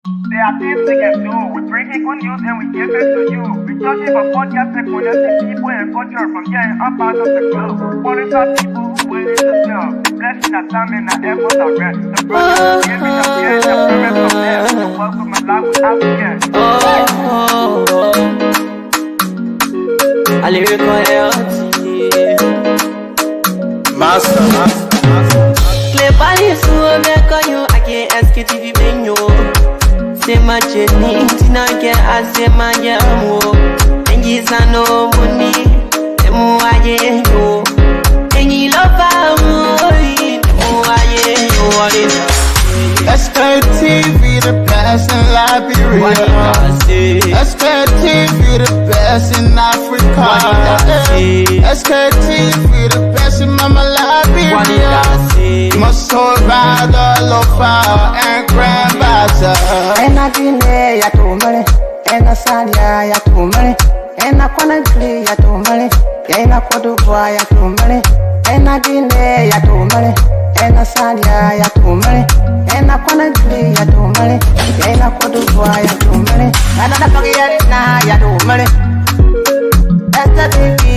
There are things we can do. We bring in good news and we give it to you. We judge it for podcast and connecting people and culture from here and up out of the globe. Monitor people who waiting to sell. Blessing that time and that effort are rest. The brothers are giving us here and the parents of them. The work of my life without again. I lyrical health. Master. Play police who make you. I can't ask you to be menu. Say my journey, Tina can ask my yamu. And he's a no money. The more I know. And he love Sktv, the best in Liberia. Sktv, the best in Africa. Sktv, the best in Mama Liberia. Must hold by the lofa and grand bazaar. And I didn't ya to money, and I said ya to money, and I couldn't play ya to money, and I could go ya to money, and I didn't ya to money, and I said ya to money, and I couldn't play ya to money, and I could go ya to money, and I forget it now ya to money. That's the baby,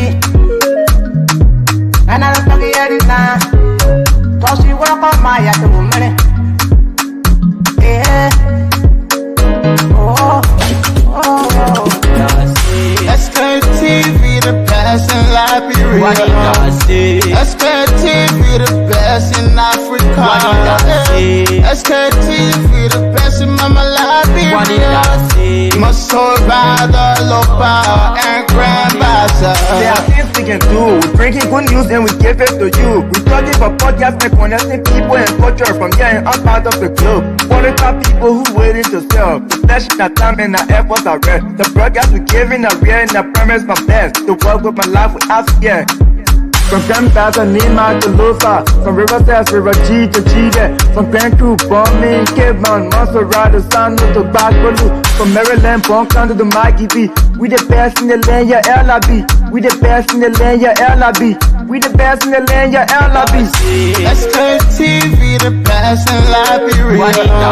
and I forget it now. Cause you walk on my ya to money. Yeah. Sktv, the best in Liberia. Sktv, the best in Africa. Sktv, the best in Mama Liberia. Must hold by the lofa and grand bazaar. There are things we can do. We bring in good news and we give it to you. We judge it for podcast and connecting people and culture from here and up out of the globe. Monitor people who waiting to sell. The blessing that time and the efforts are rest. The broadcast we giving a real and the premise my best. The work with my life without fear. From Grandfather Nima to Lufa, from Riverside, River G to Chile, from Grand Crew, Bombay, Cape Mount, Montserrat, San to Backwater, from Maryland, Bonk to the Mikey B. We the best in the land, yeah, LIB. We the best in the land, yeah, LIB. We the best in the land, yeah, LIB. Sktv, the best in Liberia.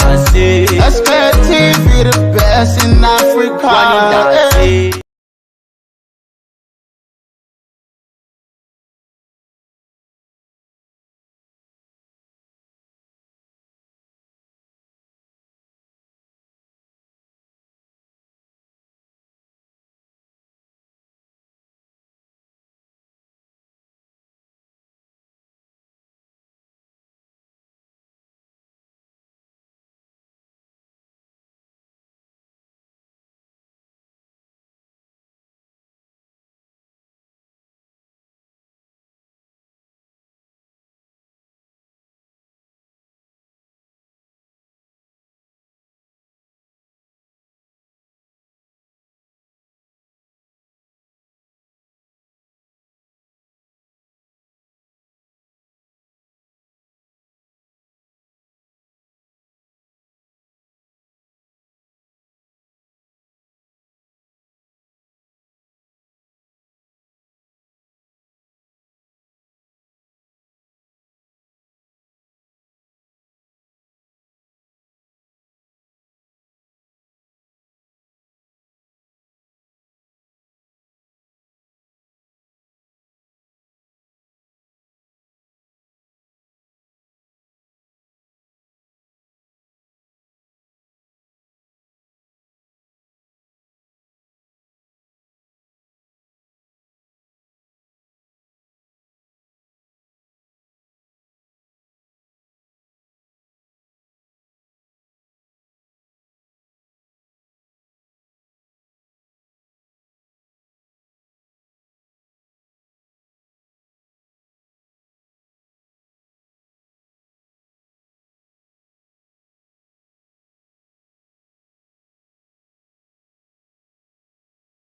Sktv, the best in Africa.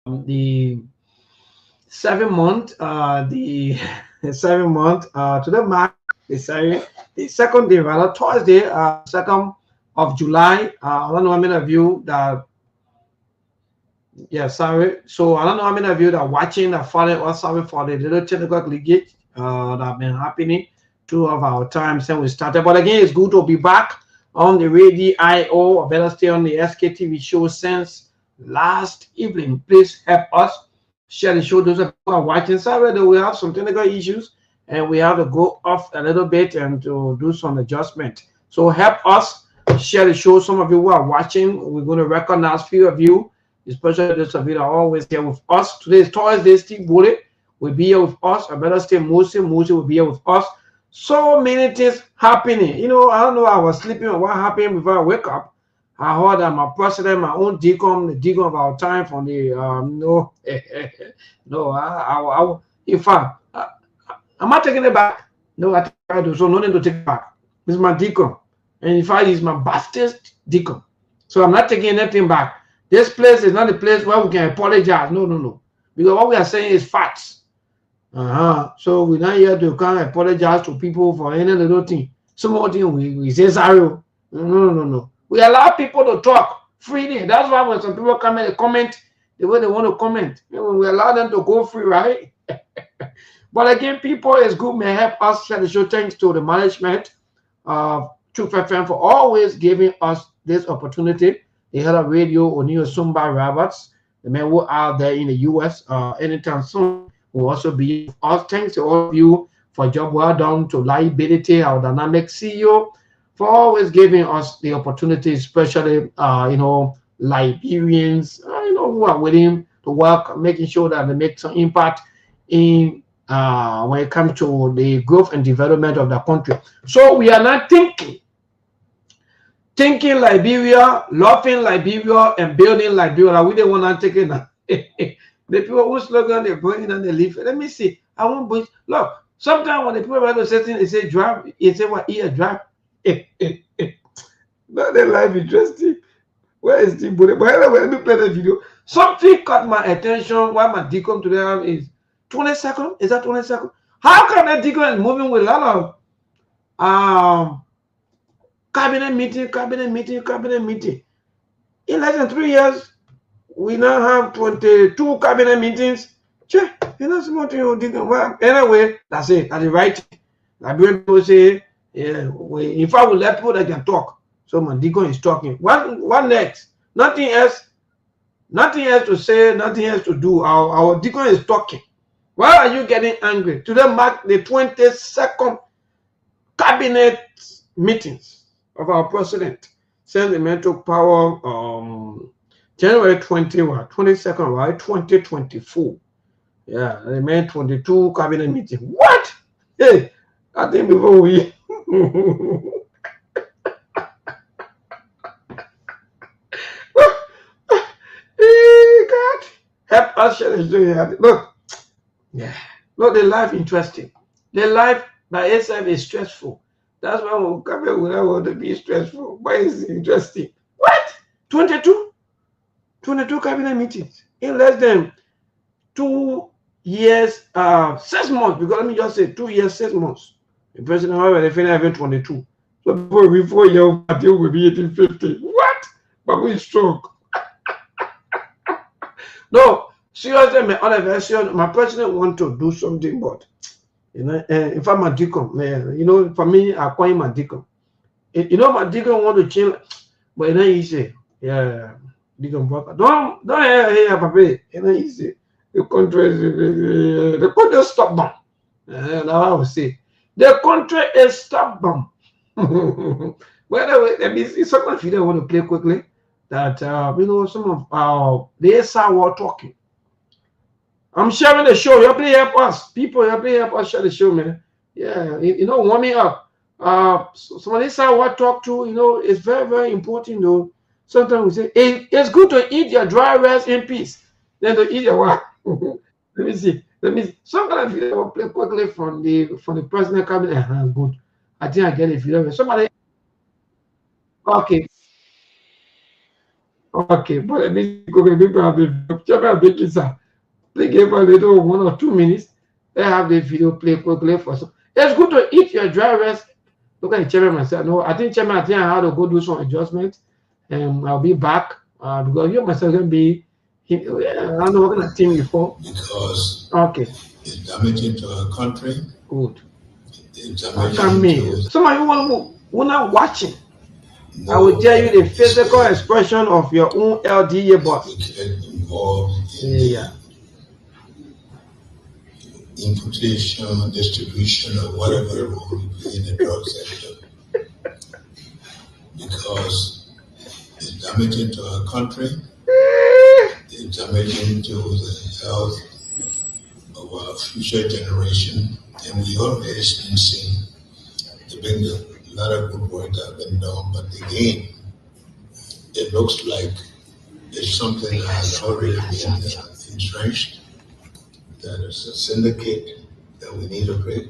The 7 month, the 7 month to the mark, the second day, rather Thursday, 2nd of July. I don't know how many of you that, yeah, sorry. So I don't know how many of you that are watching, that following us, sorry for the little technical glitch that have been happening 2 of our time since we started. But again, it's good to be back on the radio IO, or better stay on the SKTV show since last evening. Please help us share the show. Those who are watching, sorry that we have some technical issues and we have to go off a little bit and to do some adjustment. So help us share the show. Some of you who are watching, we're going to recognize a few of you, especially those of you that are always here with us. Today is Thursday. Steve Bullet will be here with us. I better stay Mose will be here with us. So many things happening. You know, I don't know. I was sleeping on what happened before I wake up. I heard that my president, my own deacon, the deacon of our time from the no, no. In fact, I'm not taking it back. No, I do. So no need to take it back. This is my deacon, and in fact, he's my bastard deacon. So I'm not taking anything back. This place is not a place where we can apologize. No, no, no. Because what we are saying is facts. So we're not here to come apologize to people for any little thing. Some more thing we say sorry. No, no, no, no. We allow people to talk freely. That's why when some people come and comment the way they want to comment, we allow them to go free, right? But again, people is good, may help us share the show. Thanks to the management of Truth FM for always giving us this opportunity. They had a radio O'Neill Sumba Roberts, the man who are out there in the US anytime soon will also be with us. Thanks to all of you for job well done, to Liability, our dynamic CEO, for always giving us the opportunity, especially Liberians, who are willing to work, making sure that they make some impact in when it comes to the growth and development of the country. So we are not thinking Liberia, loving Liberia, and building Liberia. We don't want to take it now. The people who slogan they bring and they leave. Let me see. I won't bring. Look, sometimes when the people write a setting, they say drive. They say what? Ear drive. Not the life interesting. Where is the bullet? But anyway, let me play the video. Something caught my attention while my deacon today is 20 seconds. Is that 20 seconds? How can that deacon is moving with a lot of cabinet meeting? In less than 3 years, we now have 22 cabinet meetings. Check. You know, small thing. Well, anyway, that's it. That's the right thing. Liberian people say, yeah, in fact, we let people that can talk. So my deacon is talking. What next? Nothing else to say, nothing else to do. Our deacon is talking. Why are you getting angry? Today mark the 22nd cabinet meetings of our president. Since the man took power January 22nd, right? 2024. Yeah, the man 22 cabinet meeting. What? Hey, I think before we God, help us share the story. Look, yeah, look, the life interesting. The life by itself is stressful. That's why we come here, we don't want to be stressful. But it's interesting. What? 22 cabinet meetings in less than 2 years, 6 months. Because let me just say 2 years, 6 months. The president, however, they finish having 22. So before you until we be 1850. What? But we strong. No, seriously, my president want to do something, but if I'm a deacon, man, for me, I call him a deacon. My deacon want to change, but it's not easy. Yeah, deacon brother. Don't hear, Papa. It's not easy. The country is stubborn. That's what I would say. The country is stubborn. Well, anyway, let me see. Sometimes if you don't want to play quickly, that some of the SR were talking. I'm sharing the show. You play help us. People, you play help us share the show, man. Yeah, warming up. Some of this I want to talk to, it's very, very important though. Sometimes we say it's good to eat your dry rice in peace than to eat your what? Let me see. Sometimes if you play quickly from the president cabinet. Good. I think I get it. If you don't, somebody. Okay. Okay, but let me go. People have the They give a little 1 or 2 minutes. They have the video play quickly for some. It's good to eat your dry rice. Look at the chairman myself. No, I think I have to go do some adjustments. And I'll be back because you myself can be. I don't know what kind of thing before. Because okay, it's damaging to our country. Good. It's damaging to some of you want not watching. I will tell you the physical expression of your own LDA boss. Yeah. Importation, distribution, or whatever role we play in the drug sector, because it's damaging to our country, it's damaging to the health of our future generation, and we already been seeing a lot of good work that have been done, but again, it looks like it's something that has already been entrenched, that is a syndicate that we need to break.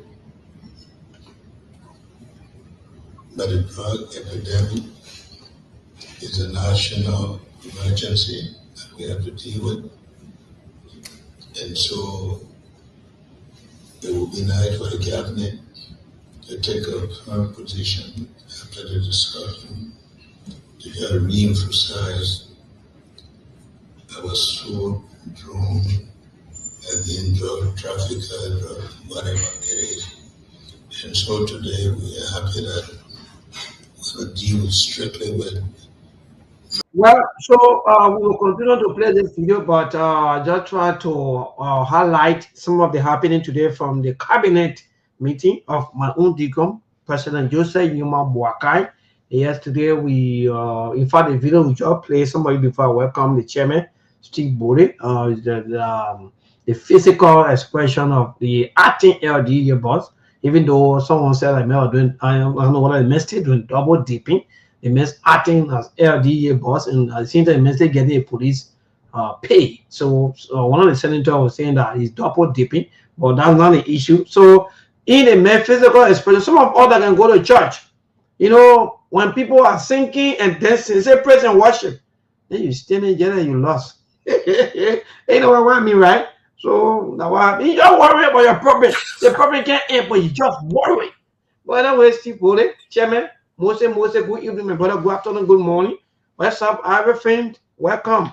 But the drug epidemic is a national emergency that we have to deal with. And so it would be nice for the cabinet to take a firm position after the discussion to just re-emphasize our so drawn at the drug trafficker, drug whatever it is. And so today we are happy that we will deal strictly with. Well, so we will continue to play this video, but just try to highlight some of the happening today from the cabinet meeting of my own DICOM, President Joseph Yuma Boakai. Yesterday, we, in fact, the video we just played, somebody before I welcome the chairman, Steve Bode, the physical expression of the acting LDA boss, even though someone said I don't know what I missed it, doing double dipping. They missed acting as LDA boss, and I think they missed getting a police pay. So one of the senators was saying that he's double dipping, but that's not the issue. So in a metaphysical expression, some of us that can go to church, you know, when people are singing and dancing, say praise and worship, then you stand in jail and you lost. You know what I mean, right? So now you don't worry about your problem. The problem can't end, but you just worry. But anyway, Steve Bode, chairman. Mose, good evening, my brother. Good afternoon, good morning. What's up, everything? Welcome.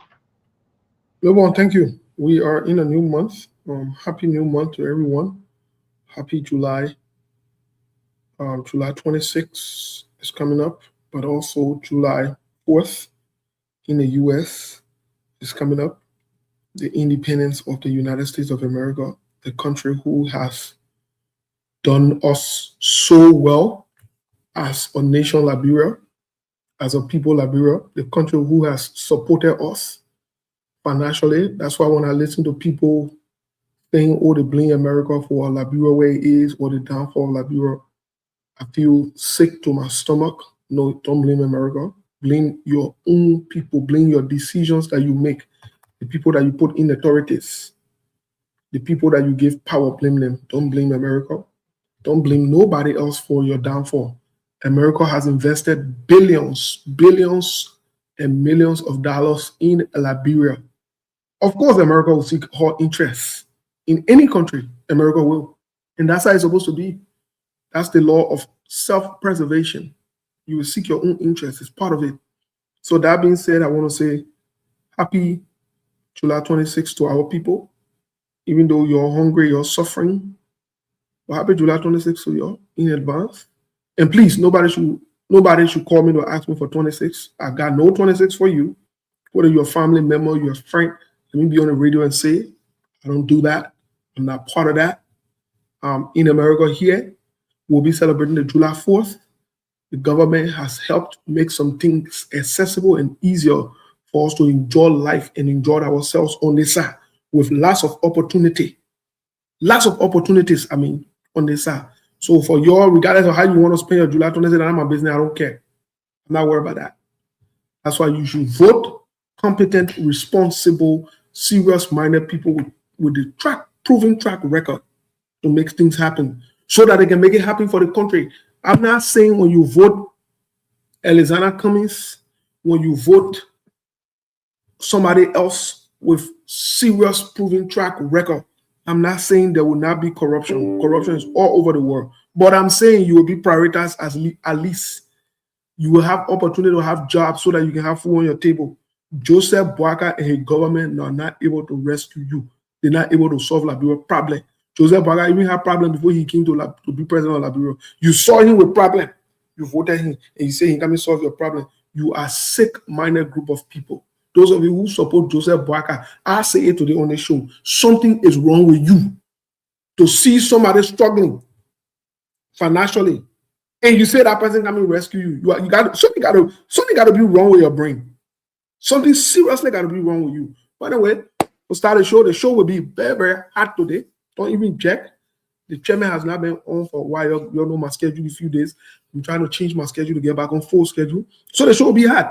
Lobon, thank you. We are in a new month. Happy new month to everyone. Happy July. July 26th is coming up, but also July 4th in the U.S. is coming up. The independence of the United States of America, the country who has done us so well as a nation, Liberia, as a people, Liberia, the country who has supported us financially. That's why when I listen to people saying, oh, they blame America for Liberia where it is, or the downfall of Liberia, I feel sick to my stomach. No, don't blame America. Blame your own people. Blame your decisions that you make. The people that you put in authorities. The people that you give power, blame them. Don't blame America. Don't blame nobody else for your downfall. America has invested billions and millions of dollars in Liberia. Of course, America will seek her interests. In any country, America will. And that's how it's supposed to be. That's the law of self-preservation. You will seek your own interests. It's part of it. So that being said, I want to say happy July 26th to our people. Even though you're hungry, you're suffering. But happy July 26th to you in advance. And please, nobody should call me to ask me for 26. I got no 26 for you. Whether you're a family member, you're a friend, let me be on the radio and say, I don't do that. I'm not part of that. In America here, we'll be celebrating the July 4th. The government has helped make some things accessible and easier for us to enjoy life and enjoy ourselves on this side with lots of opportunity. Lots of opportunities, on this side. So for y'all, regardless of how you want to spend your July 26th, that's my business. I don't care. I'm not worried about that. That's why you should vote competent, responsible, serious-minded people with the proven track record to make things happen so that they can make it happen for the country. I'm not saying when you vote Elizana Cummings, when you vote somebody else with serious proven track record, I'm not saying there will not be corruption. Corruption is all over the world. But I'm saying you will be prioritized as at least you will have opportunity to have jobs so that you can have food on your table. Joseph Boakai and his government are not able to rescue you. They're not able to solve Liberia problem. Joseph Boakai even had problem before he came to be president of Liberia. You saw him with problem. you voted him, and you say he can solve your problem. You are sick-minded group of people. Those of you who support Joseph Boakai, I say it today on the show. Something is wrong with you. To see somebody struggling financially, and you say that person coming rescue you, something got to be wrong with your brain. Something seriously got to be wrong with you. By the way, we'll start the show. The show will be very, very hard today. Don't even check. The chairman has not been on for a while. You know my schedule a few days. I'm trying to change my schedule to get back on full schedule. So the show will be hard.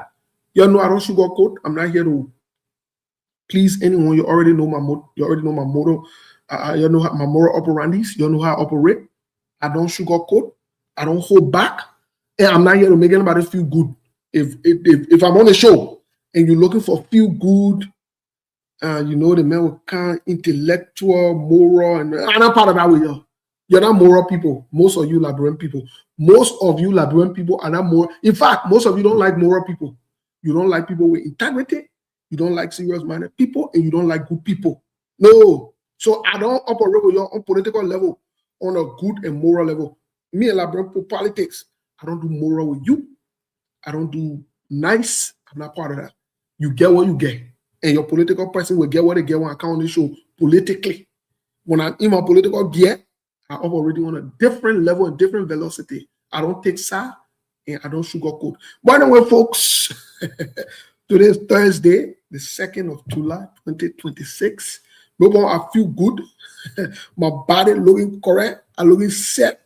You know I don't sugarcoat. I'm not here to please anyone. You already know my motto. You know my moral operandis. You know how I operate. I don't sugarcoat. I don't hold back. And I'm not here to make anybody feel good. If I'm on the show and you're looking for feel good, you know the man with kind intellectual, moral, and I'm not part of that with you. You're not moral people. Most of you Liberian people. Most of you Liberian people are not moral. In fact, most of you don't like moral people. You don't like people with integrity. You don't like serious-minded people, and you don't like good people. No. So I don't operate with you on political level, on a good and moral level. Me and Liberian politics, I don't do moral with you. I don't do nice. I'm not part of that. You get what you get. And your political person will get what they get when I come on the show politically. When I'm in my political gear, I operate on a different level and different velocity. I don't take side and I don't sugarcoat. By the way, folks, today is Thursday, the 2nd of July, 2026. Maybe I feel good. My body looking correct. I'm looking set.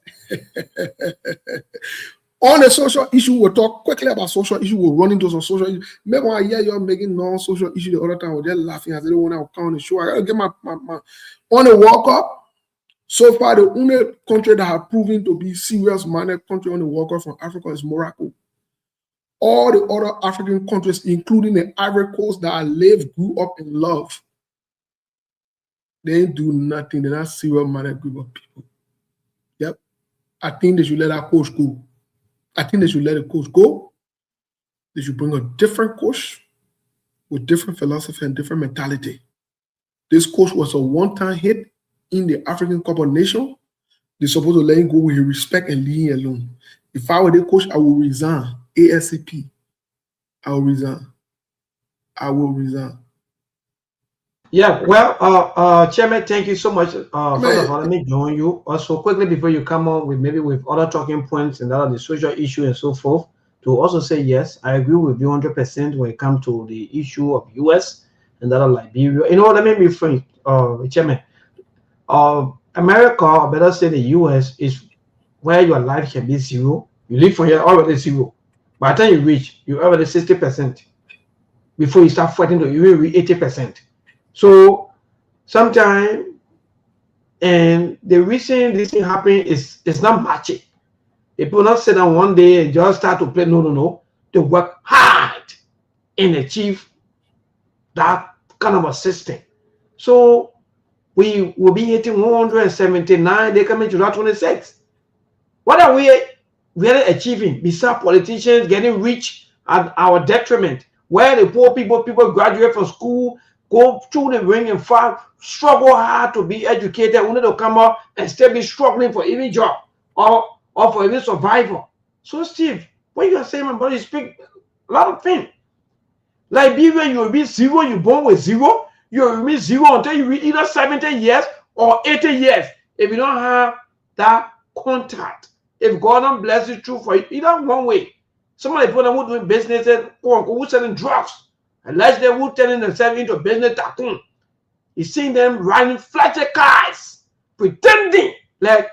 On the social issue, we'll talk quickly about social issue. We'll run into some social issues. Maybe I hear you're making non-social issue the other time. We're just laughing as they don't want to come on the show. I gotta get my on the World Cup. So far, the only country that have proven to be serious-minded country on the World Cup from Africa is Morocco. All the other African countries, including the Ivory Coast that I grew up in love, they ain't do nothing. They're not serious-minded group of people. Yep. I think they should let our coach go. I think they should let the coach go. They should bring a different coach with different philosophy and different mentality. This coach was a one-time hit in the African Cup of Nations. They're supposed to let him go with respect and leave him alone. If I were the coach, I will resign ASAP. I will resign. Yeah, well, Chairman, thank you so much. First of all, let me join you. Also, quickly before you come on with other talking points and other the social issue and so forth, to also say yes, I agree with you 100% when it comes to the issue of US and other Liberia. You know what I mean, friend, Chairman? America, or better say the US, is where your life can be zero. You live from here already zero. By the time you reach, you're already 60% before you start fighting to you reach 80%. So sometimes, and the reason this thing happen is not magic. People not sit down one day and just start to play. No. They work hard and achieve that kind of a system. So we will be hitting 179. They come into July 26. What are we really achieving besides politicians getting rich at our detriment? Where the poor people graduate from school, go through the ring and fight, struggle hard to be educated, only to come out and still be struggling for any job or for any survival. So, Steve, what you are saying, my brother, you speak a lot of things. Liberia, you will be zero, you're born with zero, you will be zero until you reach either 70 years or 80 years. If you don't have that contact, if God don't bless you through for either one way. Some of the people who doing businesses, who selling drugs, unless they would turn themselves into a business tycoon. You see them riding flashy cars, pretending like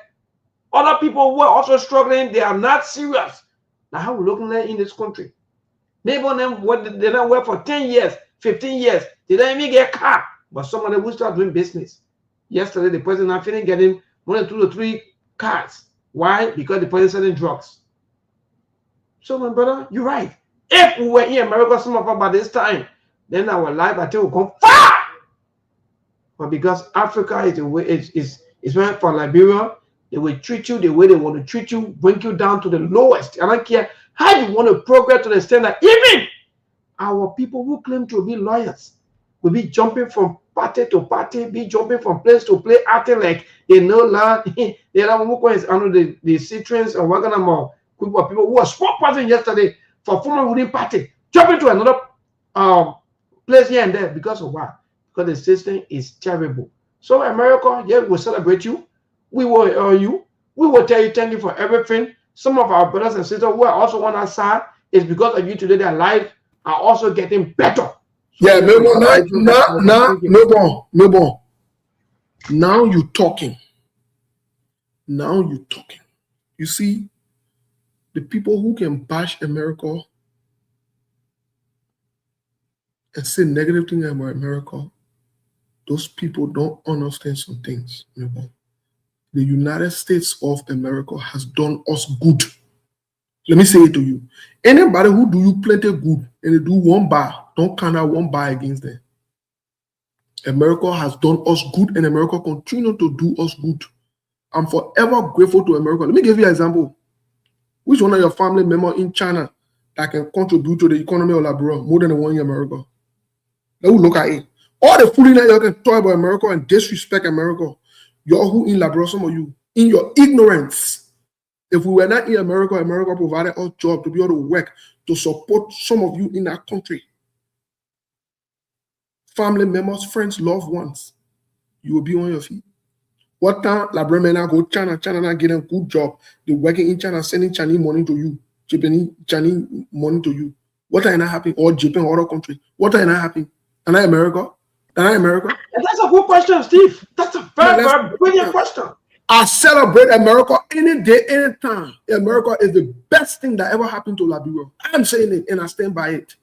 other people who are also struggling, they are not serious. Now, how we looking at in this country? Maybe on them, they don't work for 10 years, 15 years. They don't even get a car. But some of them will start doing business. Yesterday, the president I finished getting 1 or 2 or 3 cars. Why? Because the president selling drugs. So, my brother, you're right. If we were in America, some of us by this time, then our life, I think, will come far. But because Africa is the way is meant for Liberia, they will treat you the way they want to treat you, bring you down to the lowest. I don't care how you want to progress to the extent that even our people who claim to be lawyers will be jumping from party to party, be jumping from place to place, acting like they know land. They don't know the citrons or what kind of group of people who were spokesperson yesterday for former ruling party, jumping to another place here and there because of what? Because the system is terrible. So America, yeah, we'll celebrate you. We will honor you. We will tell you thank you for everything. Some of our brothers and sisters who are also on our side, is because of you today, their lives are also getting better. So yeah, no. Now you're talking. Now you're talking. You see, the people who can bash America and say negative things about America, those people don't understand some things. The United States of America has done us good. Let me say it to you. Anybody who do you plenty good and they do one bar, don't count out one bar against them. America has done us good and America continue to do us good. I'm forever grateful to America. Let me give you an example. Which one of your family members in China that can contribute to the economy of Liberia more than the one in America? Let me look at it. All the foolishness you can talk about America and disrespect America. You're who in Liberia, some of you, in your ignorance. If we were not in America, America provided us jobs to be able to work, to support some of you in that country. Family members, friends, loved ones, you will be on your feet. What time Liberia now go China not getting a good job. They're working in China, sending Chinese money to you, Japanese Chinese money to you. What are not happening? Or Japan, or other country. What are not happening? And I America? And I America? And that's a good question, Steve. That's a very brilliant question. I celebrate America any day, any time. America is the best thing that ever happened to Liberia. I'm saying it and I stand by it.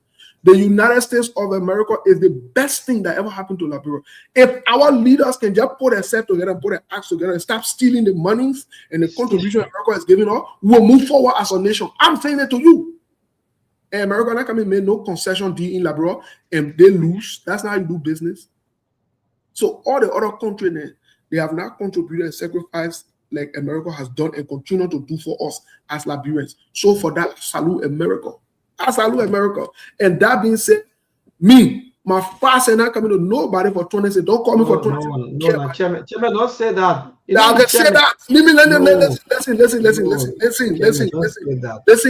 The United States of America is the best thing that ever happened to Liberia. If our leaders can just put themselves together and put their acts together and stop stealing the monies and the contribution America is giving us, we'll move forward as a nation. I'm saying it to you. And America not coming made no concession deal in Liberia and they lose. That's not how you do business. So all the other countries, they have not contributed and sacrificed like America has done and continue to do for us as Liberians. So for that, I salute America. I salute America. And that being said, me, my fast and not coming to nobody for 20 cents. Don't call me for 20 cents. No, Chairman, don't say that. I can say that. Listen.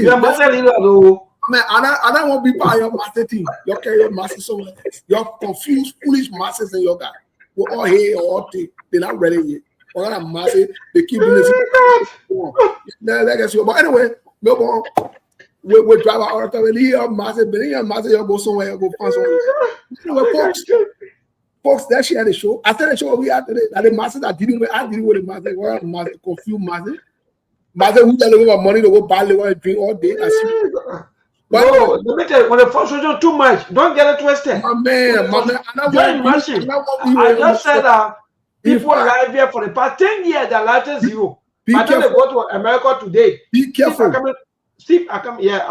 You are master leader, though. Man, I don't want to be part of your master team. You carry your master somewhere else. You're confused, foolish masters in your guy. We're all here, all day. They're not ready yet. All that master, they keep doing this. But anyway, we drive out of the here, master, but here, master, you go somewhere, you go find somewhere. Folks, that shit at the show. After the show we had today, that the master that didn't with the master, we're master, confused master. Master, we tell them about money to go buy, they want to drink all day. But no, let me tell you, when the force you too much, don't get it twisted. My man, I just said that people arrive here for the past 10 years, their life is zero. But then they go to America today. Be careful. Steve, I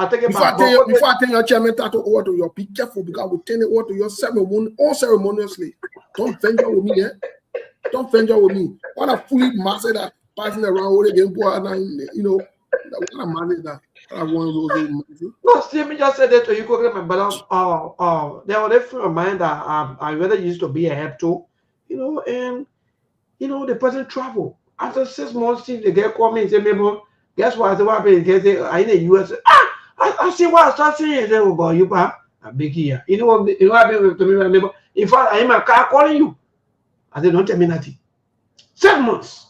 take it back. Before I tell your chairman to over to you, be careful because I will turn it over to your unceremoniously. Don't venture with me, Don't venture with me. What a foolish master that passing around with again, boy, you know, what a man is that? No, Steve, just said that to you quickly, but there was a friend of mine that I really used to be a help to, you know, and you know, the person travel. After 6 months, they get call me and say, maybe, guess what? I said, what happened? They say, I in the US. I see what I start saying. They say, oh, boy, you pa, a big here. You know what happened to me, remember? In fact, I am a car calling you. I said, don't tell me nothing. 7 months.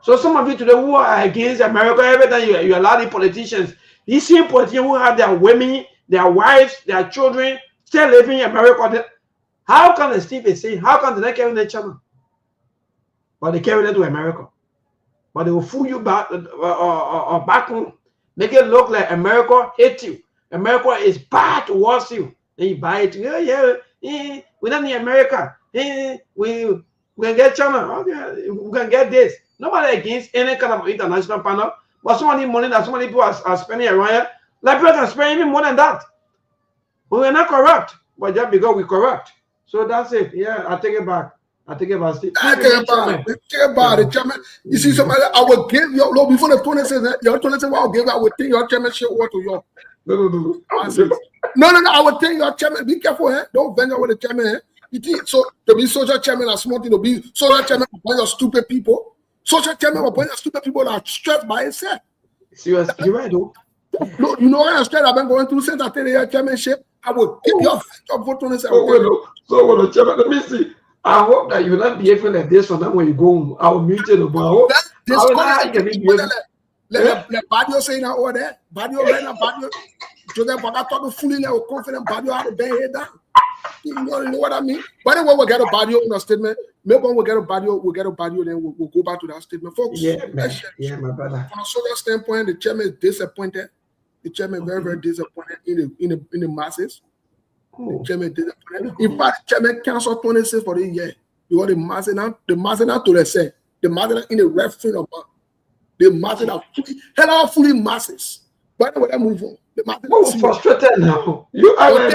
So some of you today who are against America, every time you allow the politicians, these same politicians who have their women, their wives, their children, still living in America, how can the Steve is saying, how can they not carry their channel? But they carry them to America. But they will fool you back back home. Make it look like America hates you. America is bad towards you. Then you buy it. Yeah, we're not in America. We can get China. Okay, we can get this. Nobody against any kind of international panel. But so many money that so many people are spending around here. Liberia can spend even more than that. But we're not corrupt. But just because we're corrupt. So that's it. Yeah, I take it back. I take it back. The chairman. You see, somebody, I will give your law before the 20 says your 20 says, I'll give, I will take your chairmanship over to you. No, I will take your chairman. Be careful, Don't venture with the chairman. You think so to be social chairman is small thing to be social chairman for your stupid people. Social chairman for your stupid people that are stressed by itself. Seriously, you're right, though. No, you know what I'm scared I've been going through since I take the chairmanship. I will keep your vote on this. So, Chairman, let me see. I hope that you will not behave like this from that when you go home. I will mute you, but I hope you can be behaving. Let Badio say now over there. Badio right now, Badio. Joseph Boakai talking fully like confident. Badio had to bang head down. You know what I mean? By the way, we'll get a Badio in a statement. Maybe when we'll get a Badio, then we'll go back to that statement. Folks, yeah, my brother. From a social standpoint, the chairman is disappointed. The chairman is very, very disappointed in the masses. The chairman is disappointed. In fact, the chairman canceled 26 for the year. Because the masses now to the say. The masses in the referee of the masses are fully masses. By the way, I move on. The masses are frustrated now. You are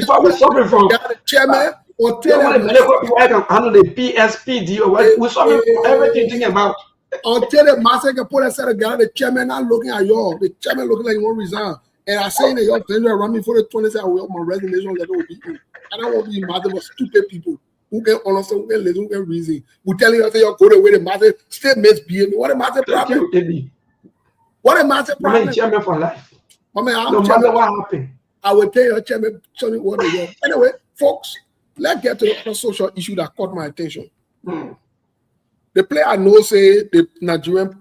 suffering from the chairman. Or tell them I can handle the PSPD or what we saw everything about. Until the master can put aside a guy, the chairman not looking at you, the chairman looking like you won't resign. And I saying that you're going to run me for the 20 I will my resignation letter will be you. I don't want to be mad about stupid people who can understand, who can listen, who can reason. We tell you that you're going away the master still misbehave. What a master problem. What a master problem. I'm chairman for life. No matter what happened. I will tell your chairman something what they want. Anyway, folks, let's get to the other social issue that caught my attention. The player I know say the Nigerian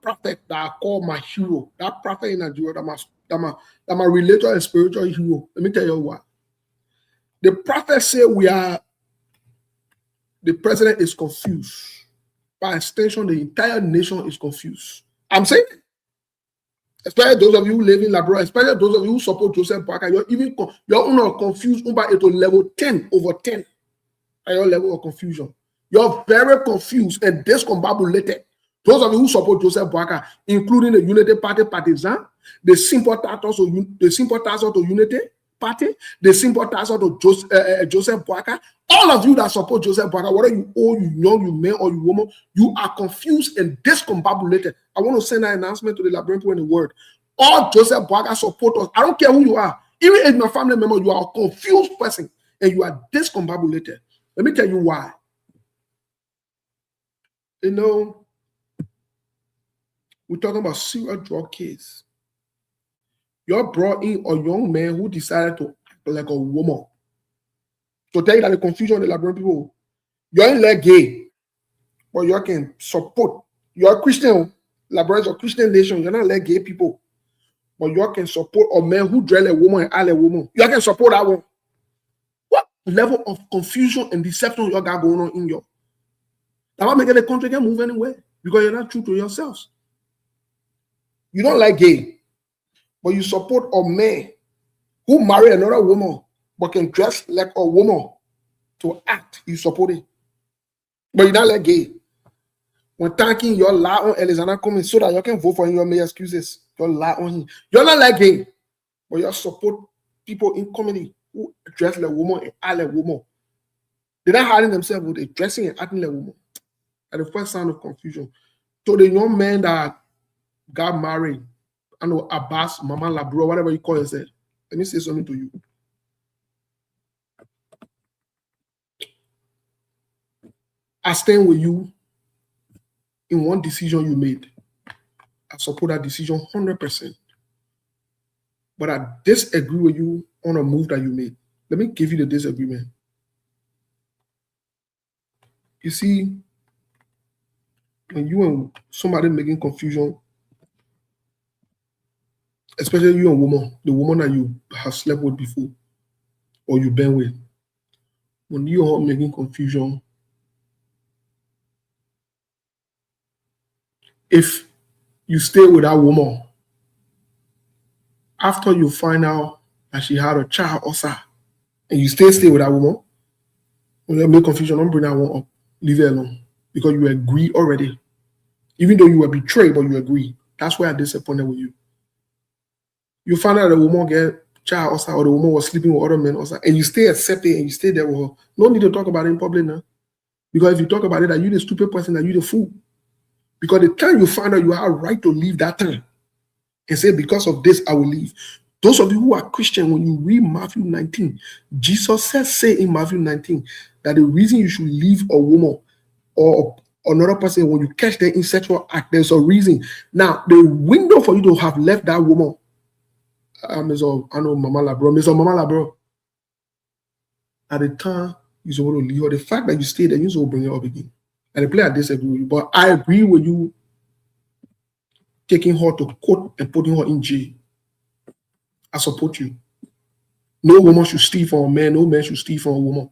prophet that I call my hero, that prophet in Nigeria that my related and spiritual hero. Let me tell you what. The prophet say the president is confused. By extension, the entire nation is confused. I'm saying, especially those of you who live in Labrador, especially those of you who support Joseph Boakai, you're not confused by it to level 10 over 10 at your level of confusion. You're very confused and discombobulated. Those of you who support Joseph Boakai, including the Unity Party partisan, the sympathizers of Unity Party, the sympathizers of Joseph Boakai, all of you that support Joseph Boakai, whether you old, you young, you male, or you woman, you are confused and discombobulated. I want to send an announcement to the Liberian people in the world. All Joseph Boakai supporters, I don't care who you are, even if you're a family member, you are a confused person and you are discombobulated. Let me tell you why. You know, we're talking about serious drug case. You're brought in a young man who decided to act like a woman. To tell you that the confusion of the Liberian people, you're in like gay, but you can support. You're a Christian, Liberia is a Christian nation. You're not like gay people, but you can support a man who dress a woman and act a woman. You can support that one. What level of confusion and deception you got going on in you? That won't make the country can move anywhere because you're not true to yourselves. You don't like gay, but you support a man who marry another woman but can dress like a woman to act. You support it, but you don't like gay. When thanking your lie on Alexander coming so that you can vote for him, you make excuses. You lie on him. You're not like gay, but you support people in comedy who dress like a woman and act like a woman. They're not hiding themselves with dressing and acting like a woman. At the first sign of confusion. To the young man that got married, I know Abbas, Mama Labro, whatever you call yourself. Let me say something to you. I stand with you in one decision you made. I support that decision 100%. But I disagree with you on a move that you made. Let me give you the disagreement. You see, when you and somebody making confusion, especially you and woman, the woman that you have slept with before or you've been with, when you are making confusion, if you stay with that woman, after you find out that she had a child also, and you stay with that woman, when you make confusion, don't bring that one up. Leave it alone. Because you agree already. Even though you were betrayed, but you agree. That's why I'm disappointed with you. You find out the woman get child also, or the woman was sleeping with other men also, and you stay accepted and you stay there with her. No need to talk about it in public now. Because if you talk about it, that you the stupid person, that you the fool. Because the time you find out you have a right to leave that time and say, because of this, I will leave. Those of you who are Christian, when you read Matthew 19, Jesus say in Matthew 19 that the reason you should leave a woman or another person, when you catch them in sexual act, there's a reason. Now, the window for you to have left that woman, I know Mama Labro, at the time you're supposed to leave her. The fact that you stayed there, you're supposed to bring her up again. And the player disagree with you, but I agree with you taking her to court and putting her in jail. I support you. No woman should steal from a man, no man should steal from a woman.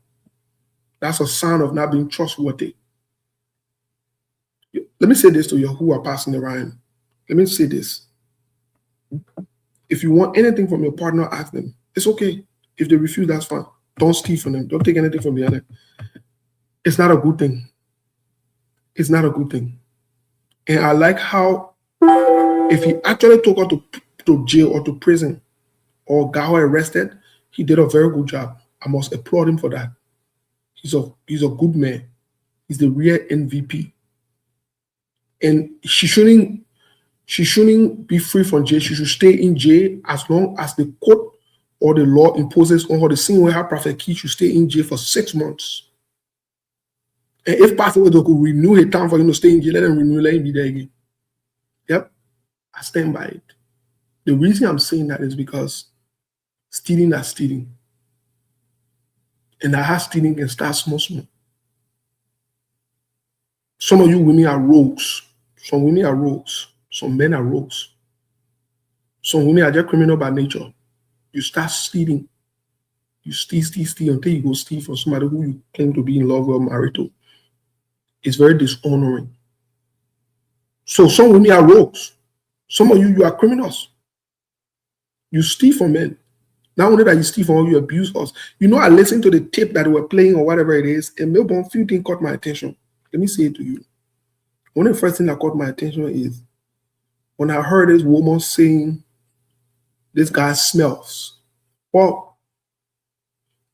That's a sign of not being trustworthy. Let me say this to you who are passing around. Let me say this. If you want anything from your partner, ask them. It's okay. If they refuse, that's fine. Don't steal from them. Don't take anything from the other. It's not a good thing. It's not a good thing. And I like how if he actually took her to jail or to prison or got her arrested, he did a very good job. I must applaud him for that. He's a good man. He's the real MVP. And she shouldn't be free from jail. She should stay in jail as long as the court or the law imposes on her. The same way how Prophet Keith should stay in jail for 6 months. And if possible, they could renew a time for him to stay in jail, let him renew, let him be there again. Yep, I stand by it. The reason I'm saying that is because stealing is stealing. And that stealing can start small. Some of you women are rogues. Some women are rogues. Some men are rogues. Some women are just criminal by nature. You start stealing. You steal until you go steal from somebody who you claim to be in love with or married to. It's very dishonoring. So some women are rogues. Some of you are criminals. You steal from men. Not only that you steal from us, you abuse us. You know, I listened to the tape that they were playing or whatever it is, and maybe a few things caught my attention. Let me say it to you. One of the first things that caught my attention is when I heard this woman saying, this guy smells. Well,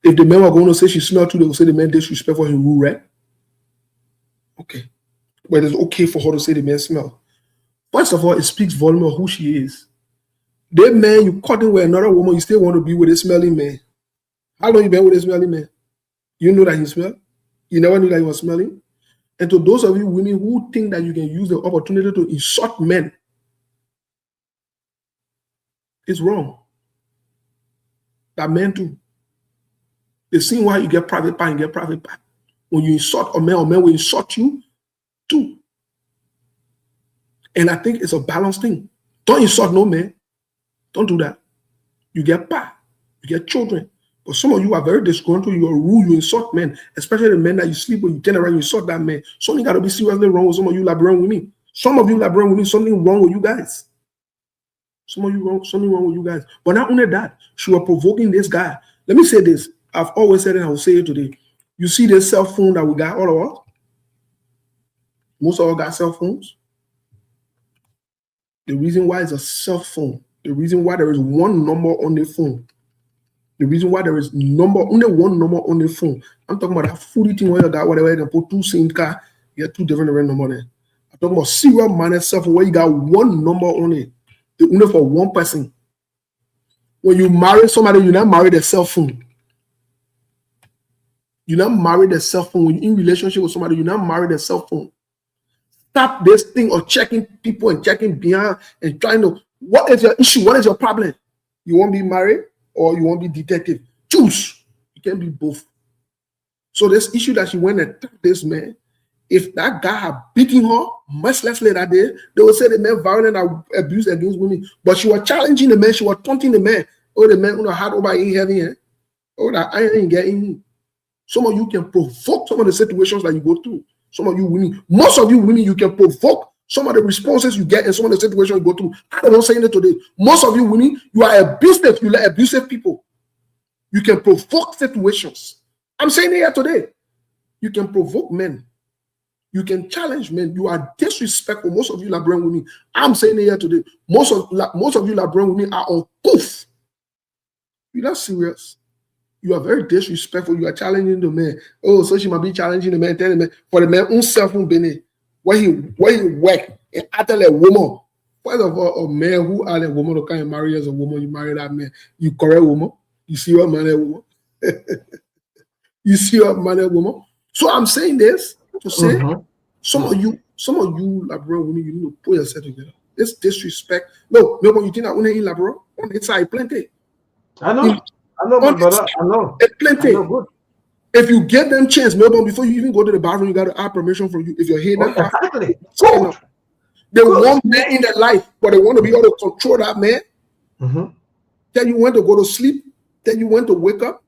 if the men were going to say she smelled too, they would say the man disrespectful and rude, right? Okay. But it's okay for her to say the man smell. First of all, it speaks volume of who she is. That man, you caught him with another woman, you still want to be with a smelling man. How long you been with a smelling man? You know that he smell? You never knew that he was smelling? And to those of you women who think that you can use the opportunity to insult men, it's wrong. That men too. They see why you get private part and get private part. When you insult a man will insult you too. And I think it's a balanced thing. Don't insult no man. Don't do that. You get part. You get children. But some of you are very disgruntled. You are rude. You insult men, especially the men that you sleep with. You turn around, you insult that man. Something got to be seriously wrong with some of you Liberian women. Some of you Liberian women, something wrong with you guys. Some of you something wrong with you guys. But not only that, she was provoking this guy. Let me say this. I've always said it, and I will say it today. You see this cell phone that we got, all of us? Most of us got cell phones. The reason why it's a cell phone, the reason why there is one number on the phone, the reason why there is only one number on the phone. I'm talking about that foodie thing where you got whatever, you can put two SIM cards, you get two different numbers there. I'm talking about serial minus cell phone where you got one number on it, only for one person. When you marry somebody, you're not married a cell phone. You're not married a cell phone. When you're in relationship with somebody, you're not married a cell phone. Stop this thing of checking people and checking behind and trying to, what is your issue? What is your problem? You won't be married or you won't be detective. Choose. You can't be both. So this issue that she went and attacked this man, if that guy had beaten her much less later that day, they would say the man violent abuse against women. But she was challenging the man. She was taunting the man. Oh, the man had over in heaven. Oh, that I ain't getting. Some of you can provoke some of the situations that you go through. Some of you women, most of you women, you can provoke some of the responses you get in some of the situations you go through. I'm not saying it today. Most of you women, you are abusive. You like abusive people. You can provoke situations. I'm saying it here today. You can provoke men. You can challenge men. You are disrespectful. Most of you Liberian women. I'm saying it here today. Most of you Liberian women are uncouth. You're not serious. You are very disrespectful. You are challenging the man. Oh, so she might be challenging the man, telling the man for the man himself where he work and after a woman. First of all, a man who are a woman to kind of marry as a woman, you marry that man. You correct woman. You see what man a woman. You see what man a woman. So I'm saying this to say Some of you, Labrador women, you need to put yourself together. This disrespect. No, you think that only in Labrador? On its side, plenty. I know, my brother. I know. Plenty. I know, good. If you get them chance, maybe before you even go to the bathroom, you got to ask permission from you. If you're here, exactly. Good. They want men in their life, but they want to be able to control that man. Then you want to go to sleep. Then you want to wake up.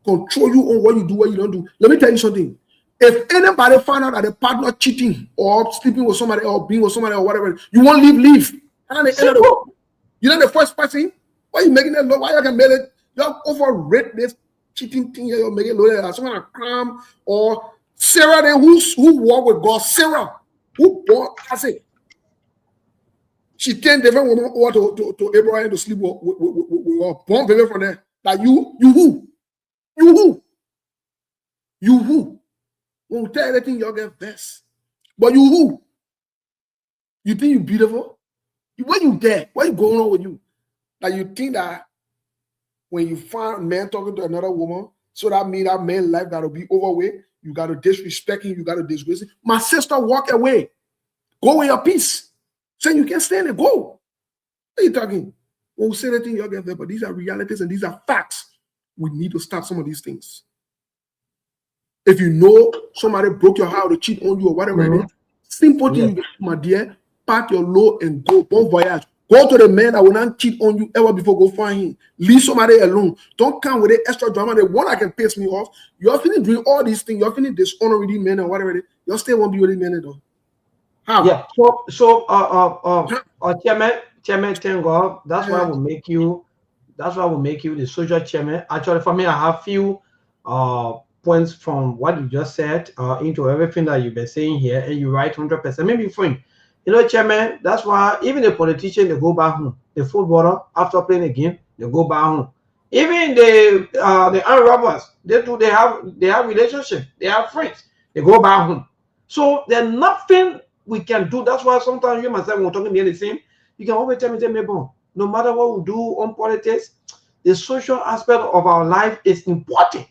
Control you on what you do, what you don't do. Let me tell you something. If anybody find out that the partner cheating or sleeping with somebody or being with somebody or whatever, you won't leave. And at the end of the, you're not the first person. Why are you making that law? Why you can make it? You're overrate this cheating thing here. You're making law. Someone a crime or Sarah then who walked with God. Sarah who born as it. She 10 different women over to Abraham to sleep with born baby from there. Like you who? You who? Won't tell anything y'all get best. But you who? You think you beautiful? What you get? What you going on with you? Like you think that when you find a man talking to another woman, so that means that man's life gotta be overweight, you gotta disrespect him, you gotta disgrace him. My sister, walk away. Go in your peace. Say you can't stand it, go. What are you talking? Won't say anything y'all get there, but these are realities and these are facts. We need to stop some of these things. If you know somebody broke your heart to cheat on you or whatever it is, simple thing, my dear, pack your load and go. Bon voyage. Go to the man that will not cheat on you ever before. Go find him. Leave somebody alone. Don't come with the extra drama. The one that can piss me off. You're finna doing all these things. You're finna dishonor with these men or whatever it is. You still won't be with these men though. How? Yeah. Chairman, thank God. That's why we'll make you. That's why we'll make you the social chairman. Actually, for me, I have few points from what you just said into everything that you've been saying here, and you're right 100%. Maybe friend, chairman, that's why even the politician, they go back home. The footballer, after playing a game, they go back home. Even the armed robbers, they have relationship, they have friends, they go back home. So there's nothing we can do. That's why sometimes you and myself, when we're talking the same, you can always tell me, no matter what we do on politics, the social aspect of our life is important.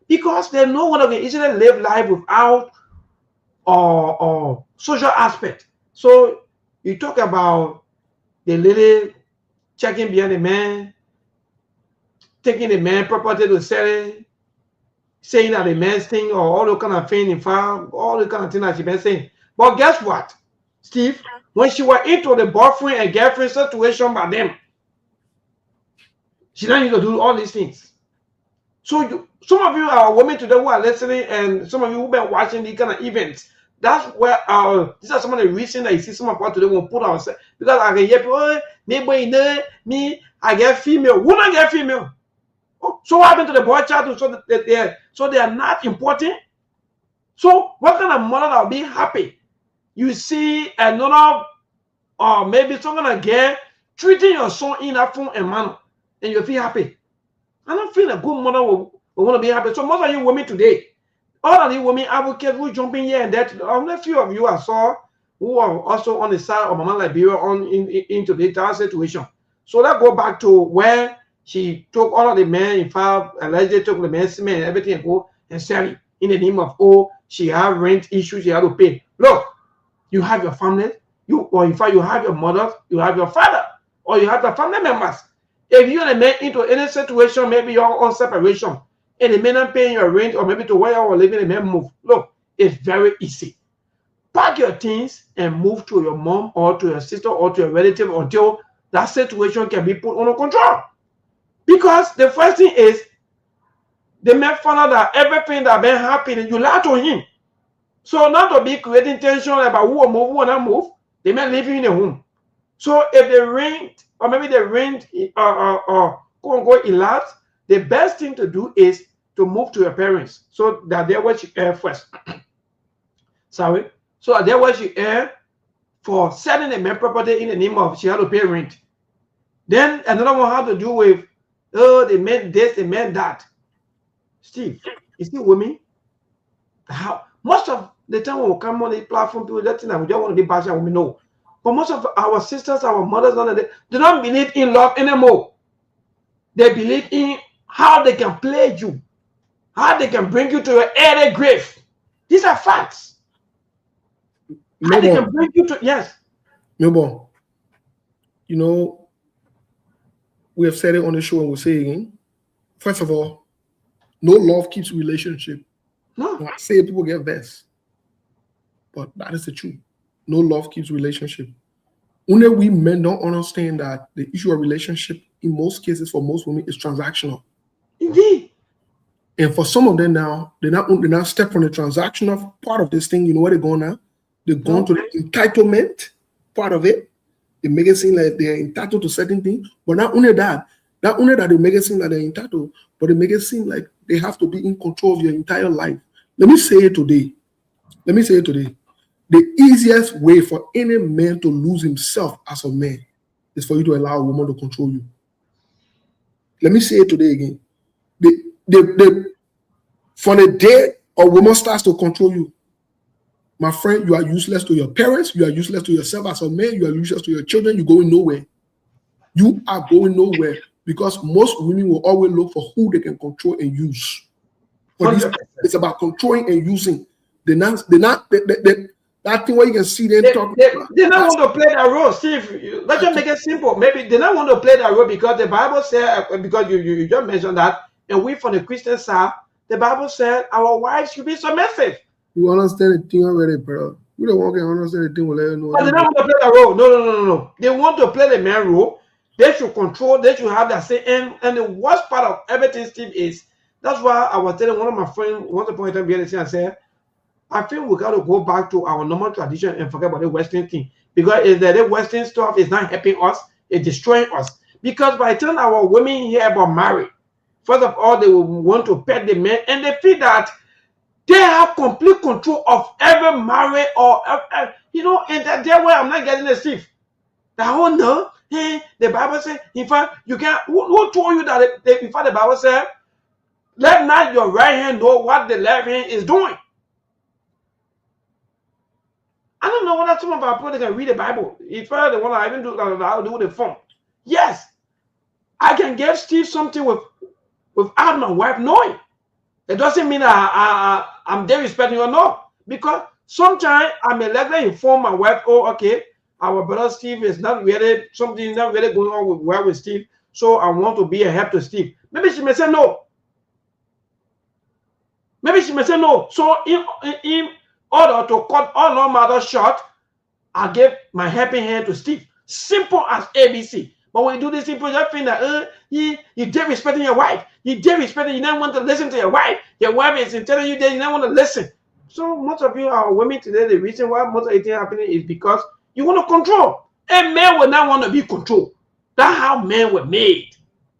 Because there's no one that can easily live life without social aspect. So you talk about the lady checking behind the man, taking the man property to sell it, saying that the man's thing or all the kind of thing in farm, all the kind of thing that she been saying. But guess what, Steve? When she was into the boyfriend and girlfriend situation by them, she didn't need to do all these things. So some of you are women today who are listening, and some of you who've been watching these kind of events. That's where these are some of the reasons that you see some of what today will put ourselves, because I can hear people, me, I get female, woman get female. Oh, so what happened to the boy child? So they are not important. So what kind of mother that will be happy? You see another, or maybe some kind of girl treating your son in that form and manner, and you feel happy. I don't feel a good mother will want to be happy. So most of you women today, all of you women advocates who jump in here and that, only a few of you I saw who are also on the side of Mama Liberia into the entire situation. So let's go back to where she took all of the men, in fact, allegedly took the men's men and everything and go and sell it in the name of, she had rent issues, she had to pay. Look, you have your family, or in fact, you have your mother, you have your father, or you have the family members. If you and a man into any situation, maybe you're on separation, and the man not paying your rent, or maybe to where you're living, the man move. Look, it's very easy. Pack your things and move to your mom or to your sister or to your relative until that situation can be put under control. Because the first thing is, the man found out that everything that been happening, you lie to him. So not to be creating tension about who will move, who will not move, they may live in the home. So if they rent, or maybe they rent or quote-unquote a lot, the best thing to do is to move to your parents so that they're what you earn first. Sorry. So that they're what you earn for selling the man property in the name of she had to pay rent. Then another one had to do with, they meant this, they meant that. Steve, you see women? How most of the time when we come on the platform, people that thing that we don't want to be bashing women, no. But most of our sisters, our mothers, they don't believe in love anymore. They believe in how they can play you, how they can bring you to your early grave. These are facts. How they can bring you to, yes. Milbo, you know, we have said it on the show and we'll say it again. First of all, no love keeps relationship. No. When I say it, people get vexed. But that is the truth. No love keeps relationship. Only we men don't understand that the issue of relationship, in most cases, for most women, is transactional. Indeed. And for some of them now, they're not step from the transactional part of this thing. You know where they're going now? They're going to the entitlement part of it. They make it seem like they're entitled to certain things. But not only that they make it seem like they're entitled, but they make it seem like they have to be in control of your entire life. Let me say it today. The easiest way for any man to lose himself as a man is for you to allow a woman to control you. Let me say it today again. From the day a woman starts to control you, my friend, you are useless to your parents. You are useless to yourself as a man. You are useless to your children. You're going nowhere. You are going nowhere because most women will always look for who they can control and use. It's about controlling and using. That thing where you can see them talking. They don't want to play that role. Steve, let's just make it simple. Maybe they don't want to play that role because the Bible said, because you just mentioned that, and we from the Christian side, the Bible said our wives should be submissive. You understand the thing already, bro. We don't want to understand the thing. We'll let you know. But they don't want to play that role. No. They want to play the man role. They should control. They should have that say. And the worst part of everything, Steve, is that's why I was telling one of my friends once upon a time behind the scene, I said, I feel we got to go back to our normal tradition and forget about the Western thing. Because the Western stuff is not helping us, it's destroying us. Because by the time our women hear about marriage, first of all, they will want to pet the men, and they feel that they have complete control of every marriage or, and that way I'm not getting a Steve. No, the Bible says, in fact, you can't, who told you that, in fact, the Bible said, let not your right hand know what the left hand is doing. I don't know whether some of our people can read the Bible. If I the one I even do that, I'll do the phone. Yes, I can give Steve something without my wife knowing. It doesn't mean I'm disrespecting or not. Because sometimes I may let her inform my wife, oh, okay, our brother Steve is not really, something is not really going on with Steve, so I want to be a help to Steve. Maybe she may say no. So in order to cut all no matter short, I give my helping hand to Steve. Simple as ABC. But when you do this simple, you feel that you disrespecting your wife. You disrespecting, you don't want to listen to your wife. Your wife is telling you that you don't want to listen. So most of you are women today. The reason why most of it is happening is because you want to control. A man will not want to be controlled. That's how men were made.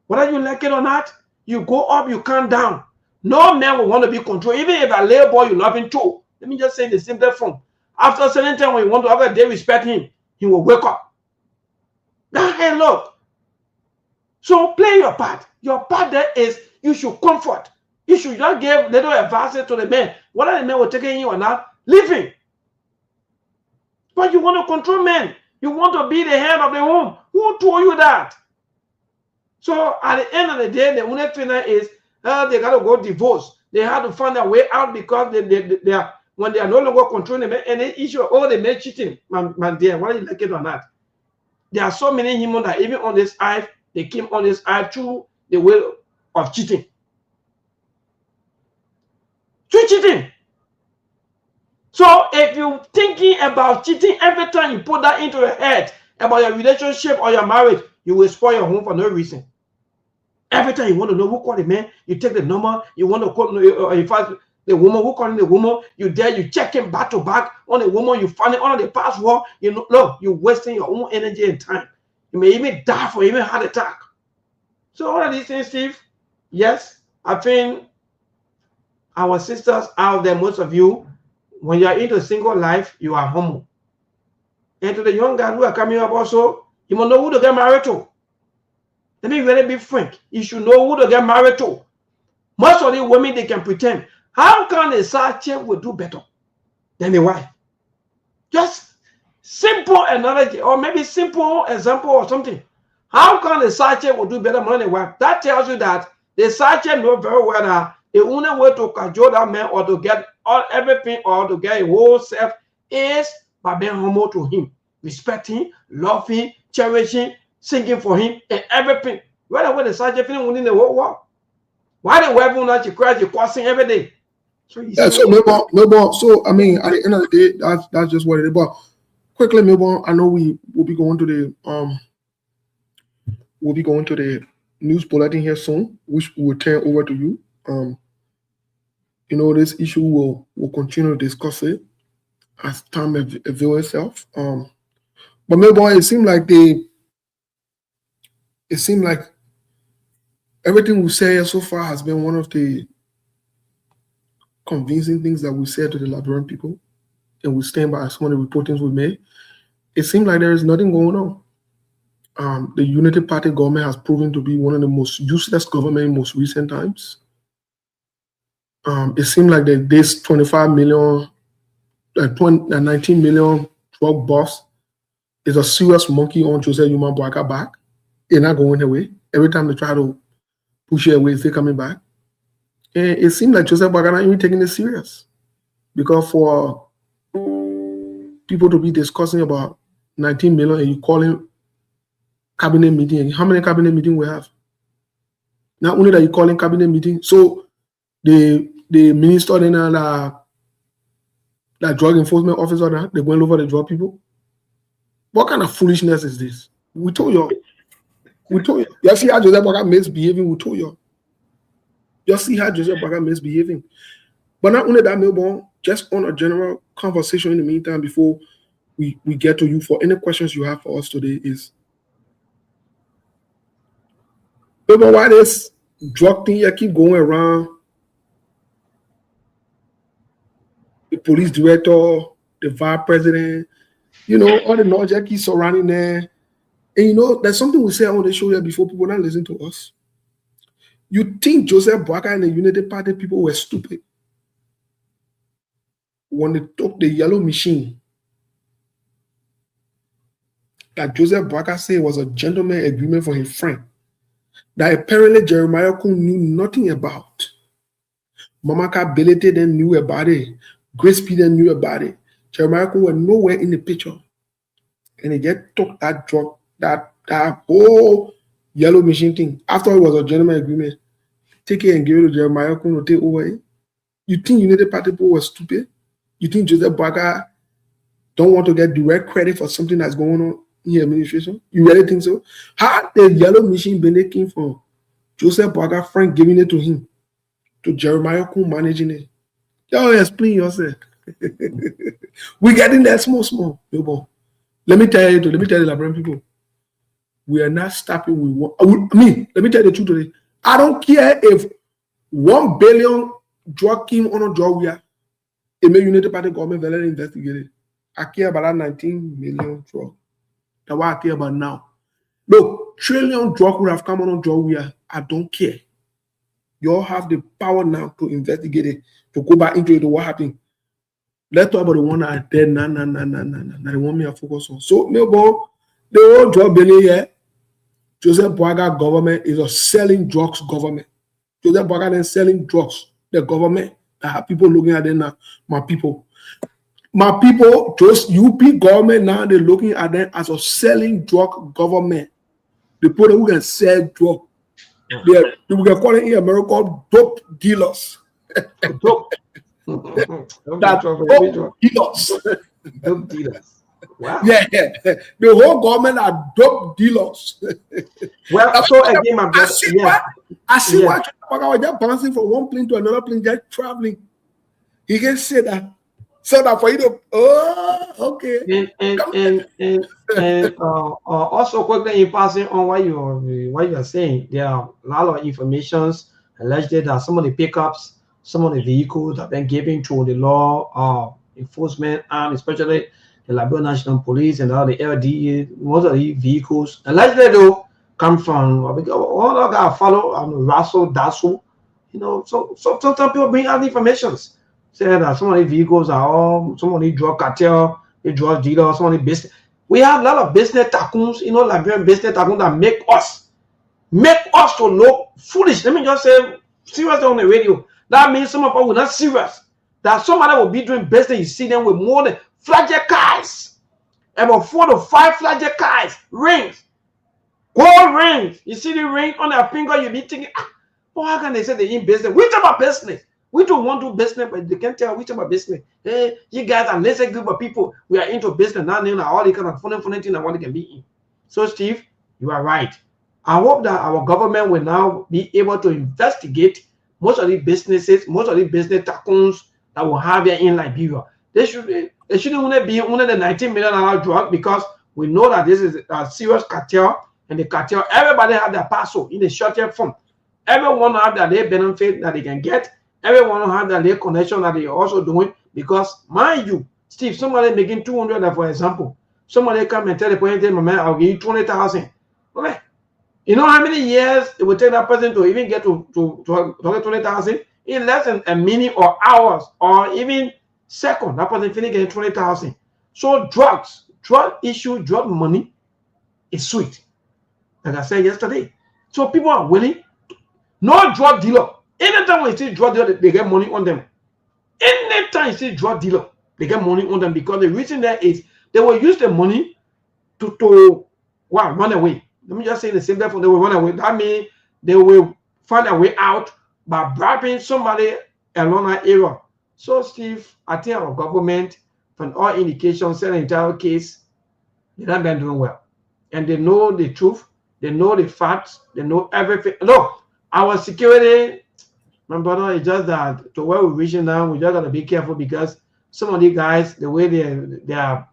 Whether you like it or not, you go up, you come down. No man will want to be controlled. Even if a little boy you love him too. Let me just say the simple form. After a certain time, when you want to have a day respect him, he will wake up. That's how look. So play your part. Your part there is you should comfort. You should not give little advice to the man. Whether the man will take you or not, leave him. But you want to control men. You want to be the head of the home. Who told you that? So at the end of the day, the only thing is they got to go divorce. They have to find a way out because they are, when they are no longer controlling the men, and the issue of all the men cheating, my dear, whether you like it or not. There are so many humans that even on this earth, they came on this earth through the way of cheating. Through cheating. So if you're thinking about cheating every time you put that into your head about your relationship or your marriage, you will spoil your home for no reason. Every time you want to know who called the man, you take the number, you want to call, in fact, the woman, who calling the woman, you check him back to back on the woman, you find it on the password, look, you're wasting your own energy and time. You may even die for even heart attack. So all of these things, Steve, yes, I think our sisters out there, most of you, when you are into single life, you are humble. And to the young guys who are coming up also, you must know who to get married to. Let me really be frank. You should know who to get married to. Most of the women, they can pretend. How can a side chick will do better than the wife? Just simple analogy, or maybe simple example or something. How can a side chick will do better than the wife? That tells you that the side chick knows very well that the only way to cajole that man or to get everything or to get a whole self is by being humble to him, respecting, loving, cherishing, singing for him, and everything. When the sergeant feeling within the whole world, why the weapon that you cry, you crossing every day? So yeah, so Melbourne. So I mean, at the end of the day, that's just what it is. But quickly, Melbourne, I know we will be going to the news bulletin here soon, which will turn over to you. You know, this issue will continue to discuss it as time avail itself. But Melbourne, it seemed like everything we say so far has been one of the convincing things that we said to the Liberian people, and we stand by some of the reportings we made. It seems like there is nothing going on. The Unity Party government has proven to be one of the most useless government in most recent times. It seems like this 25 million, 19 million drug boss is a serious monkey on Joseph Yuma Boaka back. They're not going away. Every time they try to push it away, they're coming back. And it seems like Joseph Boaka not even taking it serious. Because for people to be discussing about 19 million and you calling cabinet meeting, how many cabinet meetings we have? Not only that you calling cabinet meeting, so the minister then that drug enforcement officer, they went over the drug people. What kind of foolishness is this? We told you. You see how Joseph Boaka misbehaving, we told you. You see how Joseph Boaka misbehaving. But not only that, Melbourne, just on a general conversation in the meantime, before we get to you for any questions you have for us today is, Melbourne, why this drug thing you keep going around? The police director, the vice president, you know, all the knowledge that keep surrounding there. And you know, there's something we say on the show here before, people not listen to us. You think Joseph Boaka and the Unity Party people were stupid when they took the yellow machine that Joseph Boaka said was a gentleman agreement for his friend that apparently Jeremiah Kun knew nothing about. Mamaka Belete then knew about it. Grace Peter knew about it. Jeremiah Kun was nowhere in the picture. And he just took that drug, that whole yellow machine thing. After it was a gentleman agreement, take it and give it to Jeremiah Kun to take over it. You think Unity Party people were stupid? You think Joseph Boaka don't want to get direct credit for something that's going on in your administration? You really think so? How the yellow machine been came from Joseph Boaka friend giving it to him, to Jeremiah Kun managing it? Y'all explain yourself. We getting there small. Let me tell the Liberian people, we are not stopping with one. Let me tell you the truth today. I don't care if 1 billion drug came on a drug we are. It may Unity Party government will investigate it. I care about that 19 million drug. That's what I care about now. Look, trillion drug would have come on a drug we are. I don't care. You all have the power now to investigate it, to go back into it, to what happened. Let's talk about the one that are dead. Nah. The one me to focus on. So, Melbourne, the whole drug billion here, Joseph Boaka government is a selling drugs government. Joseph Boaka then selling drugs. The government that have people looking at them now. My people, just UP government now, they're looking at them as a selling drug government. The people who can sell drug. We can call it in America dope dealers. Dope. Dope dealers. Wow. Yeah. The whole government are dope dealers. Well, so again, my brother, I see why I was just bouncing from one plane to another plane, just traveling. He can say that. So that for you to, okay. And also quickly in passing on what you are saying, there are a lot of informations alleged that some of the pickups, some of the vehicles have been given to the law enforcement, and especially the Liberian National Police and all the LDA. Most of the vehicles allegedly though come from all of that follow Russell Dasso. You know, so sometimes people bring out informations. Say that some of the vehicles are all some of the drug cartel, the drug dealers, some of the business. We have a lot of business tycoons, you know, Liberian business tycoons that make us to look foolish. Let me just say seriously on the radio. That means some of us were not serious. That somebody will be doing business, you see them with more than flaget cars, about 4 to 5 flaget cars, rings, gold rings. You see the ring on their finger, you be thinking, well, how can they say they in business? Which about business? We don't want to do business, but they can't tell which about business. Hey, you guys are lazy group of people. We are into business now. All the kind of funny things that one can be in. So, Steve, you are right. I hope that our government will now be able to investigate most of the businesses, most of the business tycoons that will have here in Liberia. They shouldn't only be under the $19 million drug, because we know that this is a serious cartel, and the cartel, everybody have their parcel in the short-term form. Everyone have their day benefit that they can get. Everyone have their day connection that they are also doing, because mind you, Steve, somebody making 200, for example, somebody come and tell the point, man, I'll give you 20,000. Okay. You know how many years it would take that person to even get to 20,000? In less than a minute or hours or even second, that person finish getting 20,000. So drug money is sweet. Like I said yesterday. So people are willing. No drug dealer. Anytime when you see drug dealer, they get money on them. Anytime you see drug dealer, they get money on them, because the reason there is they will use the money to run away. Let me just say the same thing, they will run away. That means they will find a way out by bribing somebody along that area. So, Steve, I think our government, from all indications, said the entire case, they're not been doing well. And they know the truth, they know the facts, they know everything. Look, our security, my brother, it's just that to where we're reaching now, we just got to be careful, because some of these guys, the way their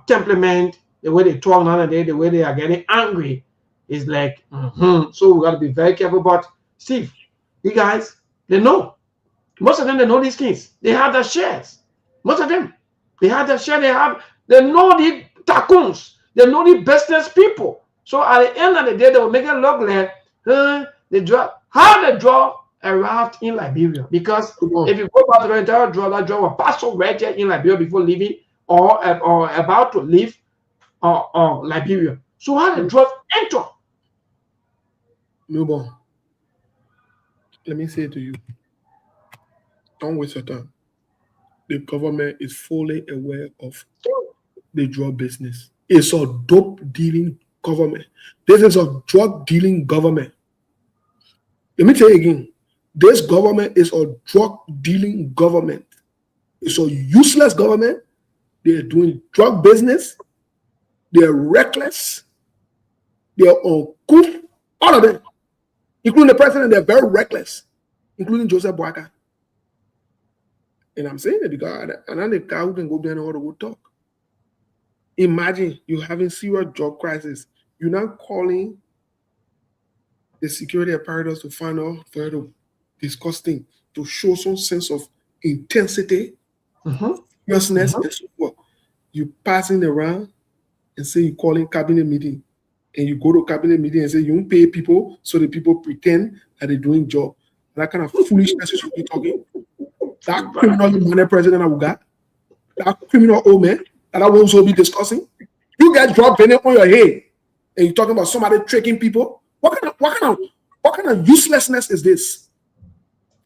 temperament, the way they talk nowadays, the way they are getting angry, is like, So we got to be very careful. But Steve, you guys, they know. Most of them, they know these things. They have their shares. Most of them, they have their share. They know the tycoons. They know the business people. So at the end of the day, they will make it look like how the drug arrived in Liberia. Because if you go back to the entire drug, that drug was passed right here in Liberia before leaving or about to leave Liberia. So how the drug enter? Newborn, let me say to you, don't waste your time. The government is fully aware of the drug business. It's a dope dealing government. This is a drug dealing government. Let me tell you again, this government is a drug dealing government. It's a useless government. They're doing drug business. They're reckless. They're uncouth. All of them, including the president, they're very reckless, including Joseph Boakai. And I'm saying it because I'm the guy who can go there and go talk. Imagine you having serious drug crisis. You're not calling the security apparatus to find out for to discuss things, to show some sense of intensity, seriousness, and so forth. You passing around and say you calling cabinet meeting, and you go to cabinet meeting and say you don't pay people, so the people pretend that they're doing job. That kind of foolishness you should be talking. That criminal money president that we got, that criminal old man that I will also be discussing. You guys drop penny on your head and you're talking about somebody tricking people. What kind of uselessness is this?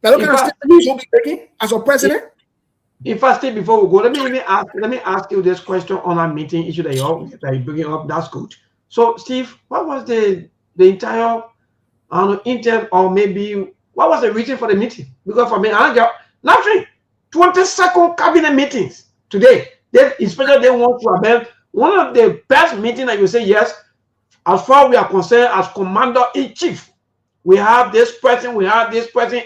That kind of statement you will be taking as a president? If I stay before we go, let me ask you this question on our meeting issue that you're bringing up. That's good. So, Steve, what was the entire intent, or maybe what was the reason for the meeting? Because for me, I don't get nothing. 22nd cabinet meetings today. Especially they want to have one of the best meetings that you say yes. As far as we are concerned, as commander-in-chief, we have this person,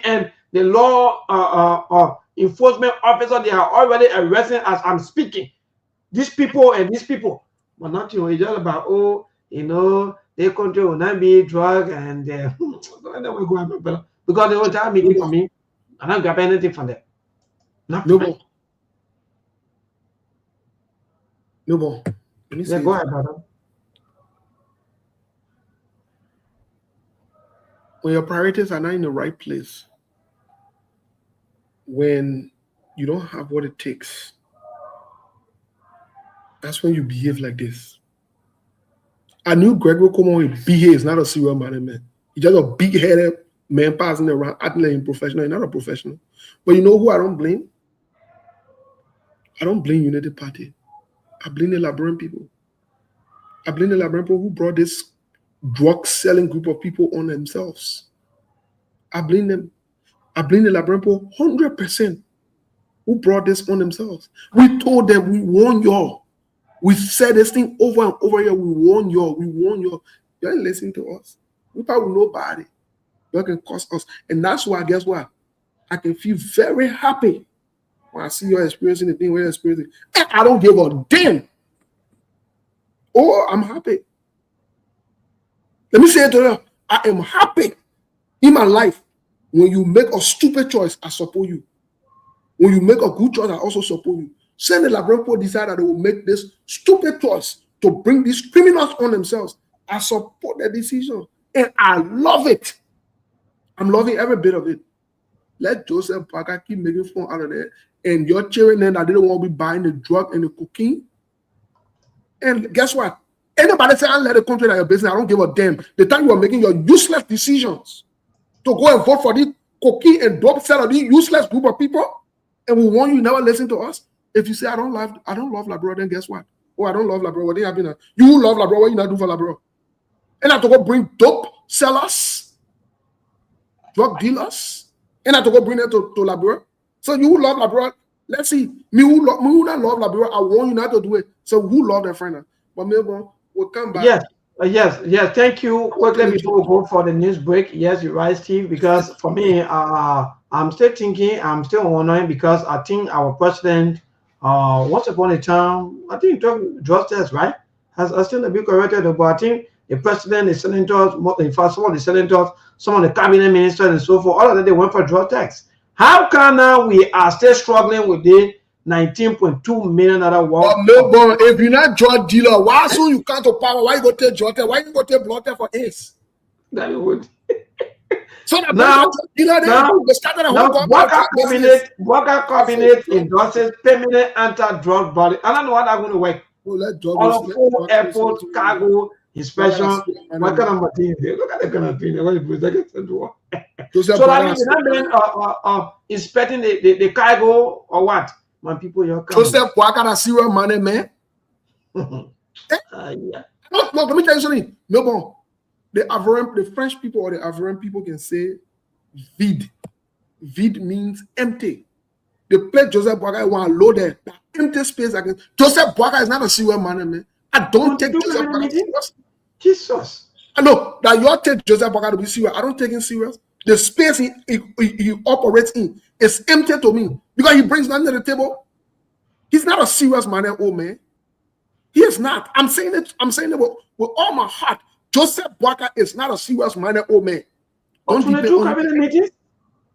and the law enforcement officer, they are already arresting as I'm speaking. These people and these people. But not it's just about, they control not be drug and because the whole time meeting for me, I don't grab anything from them. No more. Let me say go ahead, brother. When your priorities are not in the right place, when you don't have what it takes, that's when you behave like this. I knew Greg will come on with BA is not a serial man. He's just a big-headed man passing around, acting like a professional. He's not a professional. But you know who I don't blame? I don't blame Unity Party. I blame the Liberian people. I blame the Liberian people who brought this drug-selling group of people on themselves. I blame them. I blame the Liberian people 100% who brought this on themselves. We told them, we warn y'all. We said this thing over and over here. We warn y'all. We warn y'all. You ain't listening to us. We probably nobody. You can cost us. And that's why, guess what? I can feel very happy when I see you experiencing the thing we're experiencing. And I don't give a damn. Oh, I'm happy. Let me say it to you. I am happy in my life. When you make a stupid choice, I support you. When you make a good choice, I also support you. Send the Liberian people decide that they will make this stupid choice to bring these criminals on themselves. I support their decision. And I love it. I'm loving every bit of it. Let Joseph Parker keep making fun out of that. And your children then that didn't want to be buying the drug and the cocaine. And guess what? Anybody say I let the country out of your business, I don't give a damn. The time you are making your useless decisions to go and vote for the cocaine and dope seller, the useless group of people, and we want you never listen to us. If you say I don't love Labrador, then guess what? Oh, I don't love Labrador. What do you have been? You love Labrador. What you not do for Labrador? And I have to go bring dope sellers, drug dealers, and I have to go bring them to Labrador. So you love Labrador. Let's see. Me who not love Labrador, I want you not to do it. So who love their friend? But maybe we'll come back. Yes. Thank you. Quickly before we go for the news break. Yes, you're right, Steve. Because for me, I'm still thinking, I'm still wondering because I think our president, once upon a time, I think drug test, right? Has still been corrected, but I think the president, the senators, in fact, some of the senators, some of the cabinet ministers, and so forth, all of them, they went for drug tests. How come now we are still struggling with the $19.2 million work? But if you're not drug dealer, why soon you come to power? Why you go take drug test? Why you go take blood test for AIDS? That you would. So that Now, Worker cabinet endorses permanent anti-drug body. I don't know what I'm going to work. All of full airport cargo inspection. What kind of material? Look at the kind of thing. So that means inspecting the cargo or what? When people you're coming. Joseph, what kind of serious money, man? Yeah. No, let me tell you something. No, bon. The French people or the Ivorian people can say vide. Vide means empty. The place Joseph Boakai want to load there. Empty space. Joseph Boakai is not a serious man, man. I don't take Joseph Boakai serious. Jesus. I know that you all take Joseph Boakai to be serious. I don't take him serious. The space he operates in is empty to me because he brings nothing to the table. He's not a serious man, old man. He is not. I'm saying it with all my heart. Joseph Boakai is not a serious minded old man. Don't 22 cabinet meetings?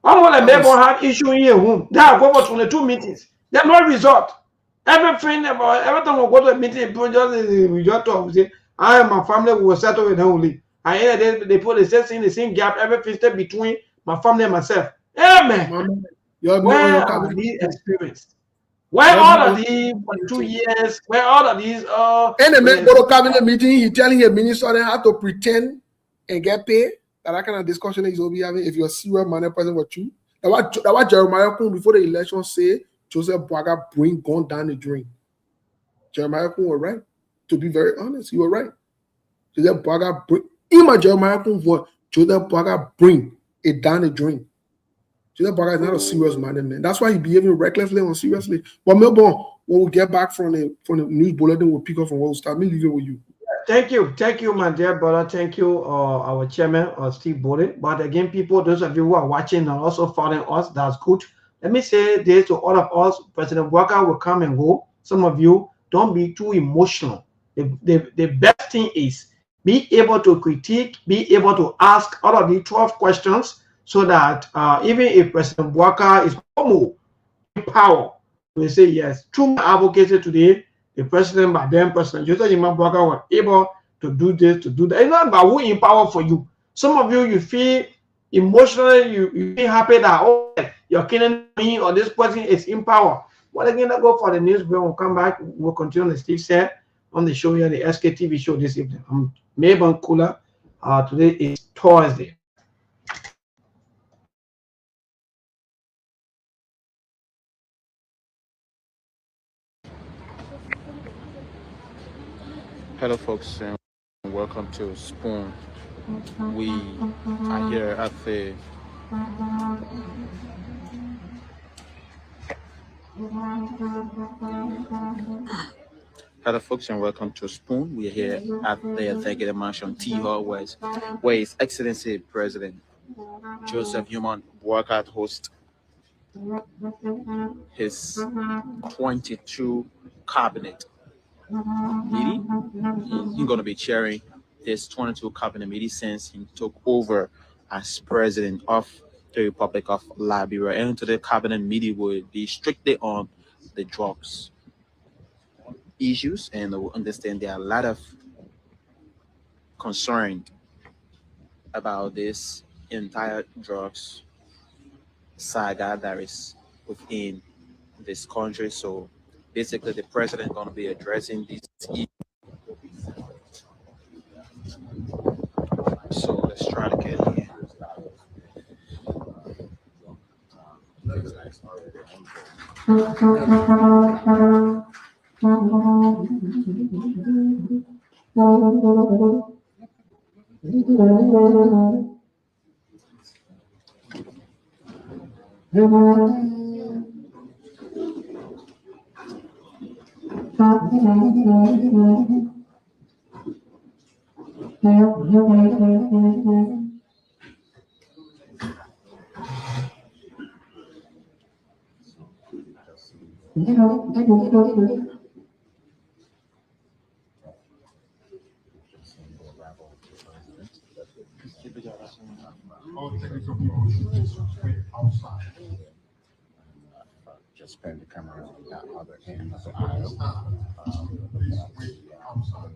I'm going to have issue in your home. They have over 22 meetings. They have no result. Everything we go to a meeting, we just talk. Say, I and my family will settle with only. And they put the same thing, the same gap, everything step between my family and myself. Hey, man. Where are these experienced? Where all of these 2 years? Where all of these? And the man go to cabinet meeting, he telling a minister they have to pretend and get paid. That kind of discussion is will be having if you're a serious money person with you. That what Jeremiah Kun before the election say Joseph Boakai bring gun down the drain. Jeremiah Kun was right. To be very honest, you were right. Joseph Boakai bring in my Jeremiah Kun voice. Joseph Boakai bring it down the drain. Joseph Boakai is not a serious minded man. That's why he's behaving recklessly and seriously. But maybe when we get back from the news bulletin, we'll pick up from where we start. Me leave it with you. Thank you, my dear brother. Thank you, our chairman, Steve Bode. But again, people, those of you who are watching and also following us, that's good. Let me say this to all of us. President Boakai will come and go. Some of you, don't be too emotional. The best thing is be able to critique, be able to ask all of the 12 questions so that even if President Boakai is more in power, we say yes. Through my advocacy today, the president, by then President Joseph Boakai was able to do this, to do that. It's not about who in power for you. Some of you, you feel emotionally, you feel happy that, oh, you're killing me or this person is in power. Well, again, let's go for the news. We'll come back. We'll continue, as Steve said, on the show here, the Sktv show this evening. I'm Mayban Kula. Today is Thursday. Hello, folks, and welcome to Spoon. We are here at the Hello, folks, and welcome to Spoon. We are here at the Executive Mansion T Hall, where His Excellency President Joseph Human Boakat hosts his 22 cabinet meeting. He's going to be chairing this 22 cabinet meeting since he took over as president of the Republic of Liberia. And today cabinet meeting will be strictly on the drugs issues, and we understand there are a lot of concern about this entire drugs saga that is within this country. So basically the president going to be addressing these issues. So let's try to get here. All technical people should just wait outside. Just spread the camera on that other end of the aisle. Please wait outside.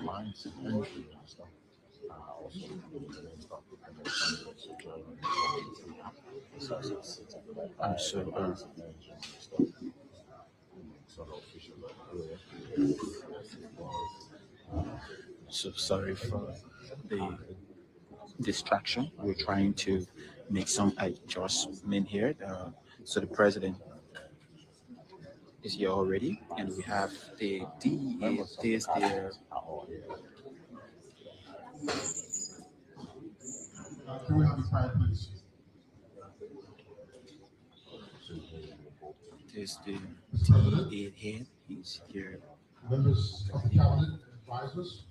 Mine's energy and stuff. I'm so sorry for the distraction. We're trying to make some adjustment here. So the president is here already, and we have the DEA this there. Can we have a quiet, please? There's the Mr. President, DEA head. He's here. members of the cabinet, advisors,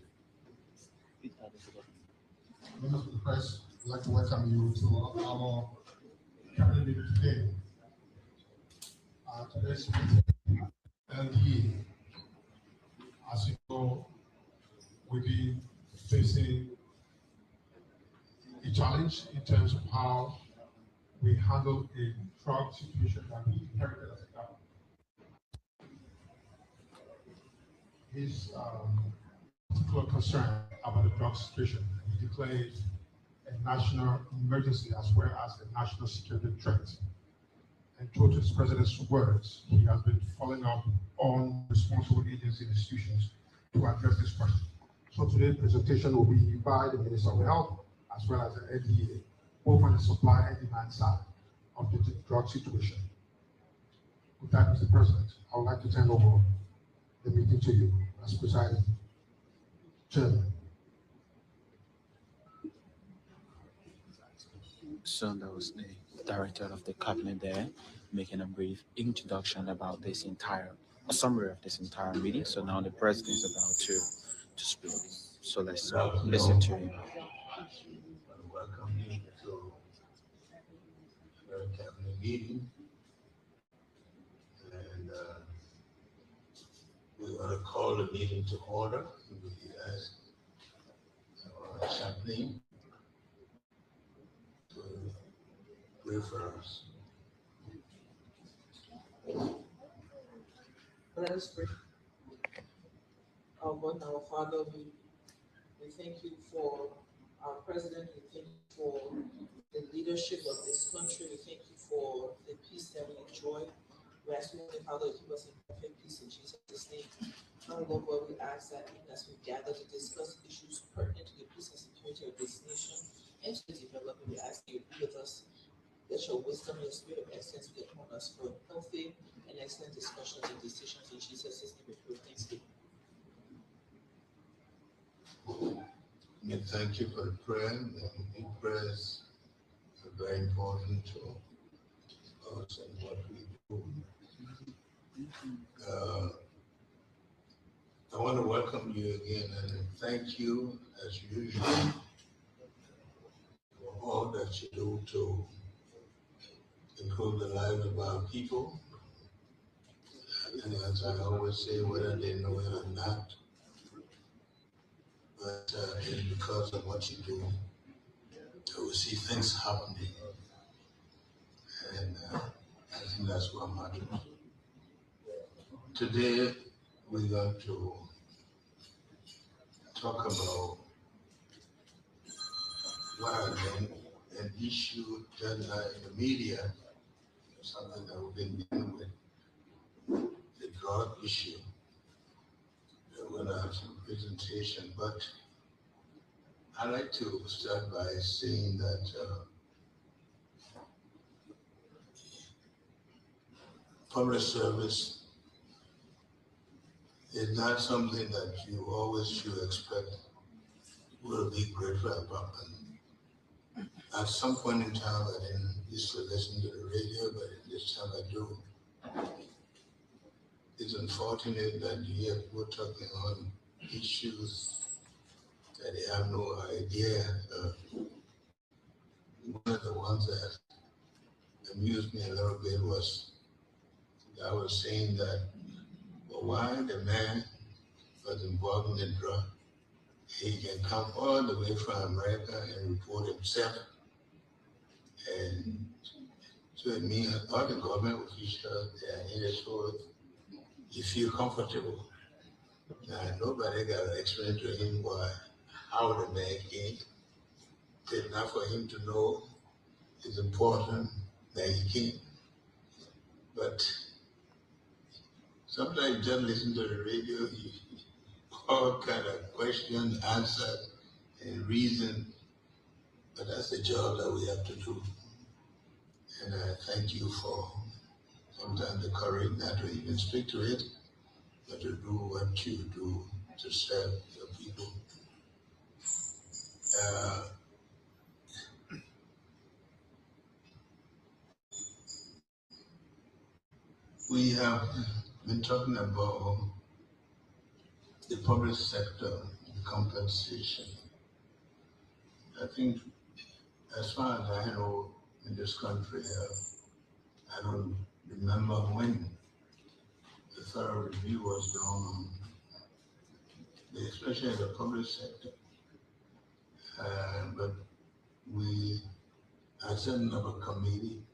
members of the press, I'd like to welcome you to our cabinet meeting today. Today's meeting, LDA, as you know, we've been facing a challenge in terms of how we handle a drug situation that we inherited as a government. His particular concern about the drug situation, he declared a national emergency as well as a national security threat. And true to his president's words, he has been following up on responsible agency institutions to address this question. So today's presentation will be by the Minister of Health as well as the FDA, both on the supply and demand side of the drug situation. With that, Mr. President, I would like to turn over the meeting to you as presiding chairman. So that was the director of the cabinet there, making a brief introduction about this entire, a summary of this entire meeting. So now the president is about to speak. So let's listen to him. Welcome you to the cabinet meeting. And we want to call the meeting to order. We ask Chaplain to pray for us. Let us pray. Our God, our Father, we thank you for our president. We thank you for the leadership of this country. We thank you for the peace that we enjoy. We ask you, Heavenly Father, to keep us in perfect peace in Jesus' name. Father, Lord, we ask that even as we gather to discuss issues pertinent to the peace and security of this nation and to the development, we ask that you be with us. Let your wisdom and your spirit of excellence be upon us for healthy and excellent discussions and decisions in Jesus' name. We pray. Thanksgiving. We thank you for the prayer. The prayers are very important to us and what we do. I want to welcome you again and thank you, as usual, for all that you do to improve the lives of our people. And as I always say, whether they know it or not, but it's because of what you do that we see things happening. And I think that's what matters. Today, we're going to talk about what has been an issue that in the media, something that we've been dealing with, the drug issue. We're going to have some presentation, but I'd like to start by saying that public service is not something that you always should expect will be grateful about. And at some point in time, I didn't used to listen to the radio, but this time I do. It's unfortunate that you hear people talking on issues that they have no idea. One of the ones that amused me a little bit was I was saying that, well, why the man was involved in the drug, he can come all the way from America and report himself. And so it means all the government officials, they are in it so you feel comfortable. Now, nobody got to explain to him how the man came. It's not for him to know. It's important that he came. But sometimes you just listen to the radio, all kind of questions, answers, and reason. But that's the job that we have to do. And I thank you for sometimes the courage not to even speak to it, but to do what you do to serve your people. We have been talking about the public sector, the compensation. I think, as far as I know, in this country, I don't remember when the thorough review was done, especially in the public sector. But we are setting up a committee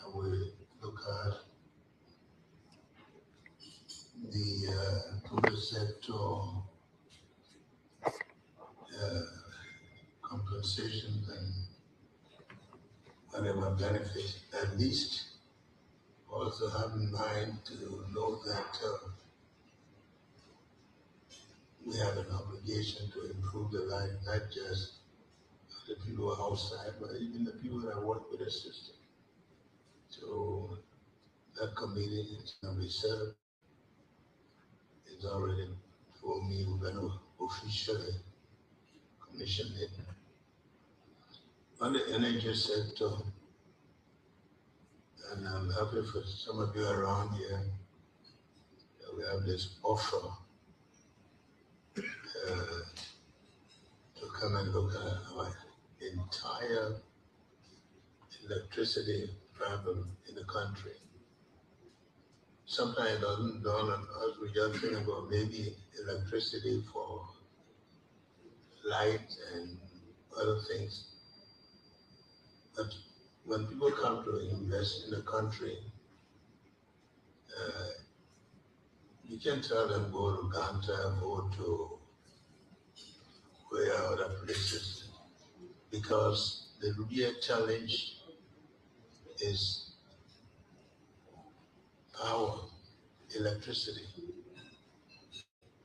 and we look at the public sector compensation and whatever benefits, at least also have in mind to know that we have an obligation to improve the life, not just of the people outside, but even the people that work with the system. So that committee is going to be set up. It's already told me we're going to officially commission it. On the energy sector, and I'm happy for some of you around here that we have this offer to come and look at our entire electricity problem in the country. Sometimes it doesn't dawn on us, we just think about maybe electricity for light and other things. But when people come to invest in the country, you can tell them go to Ganta, go to where other places, because the real challenge is power, electricity,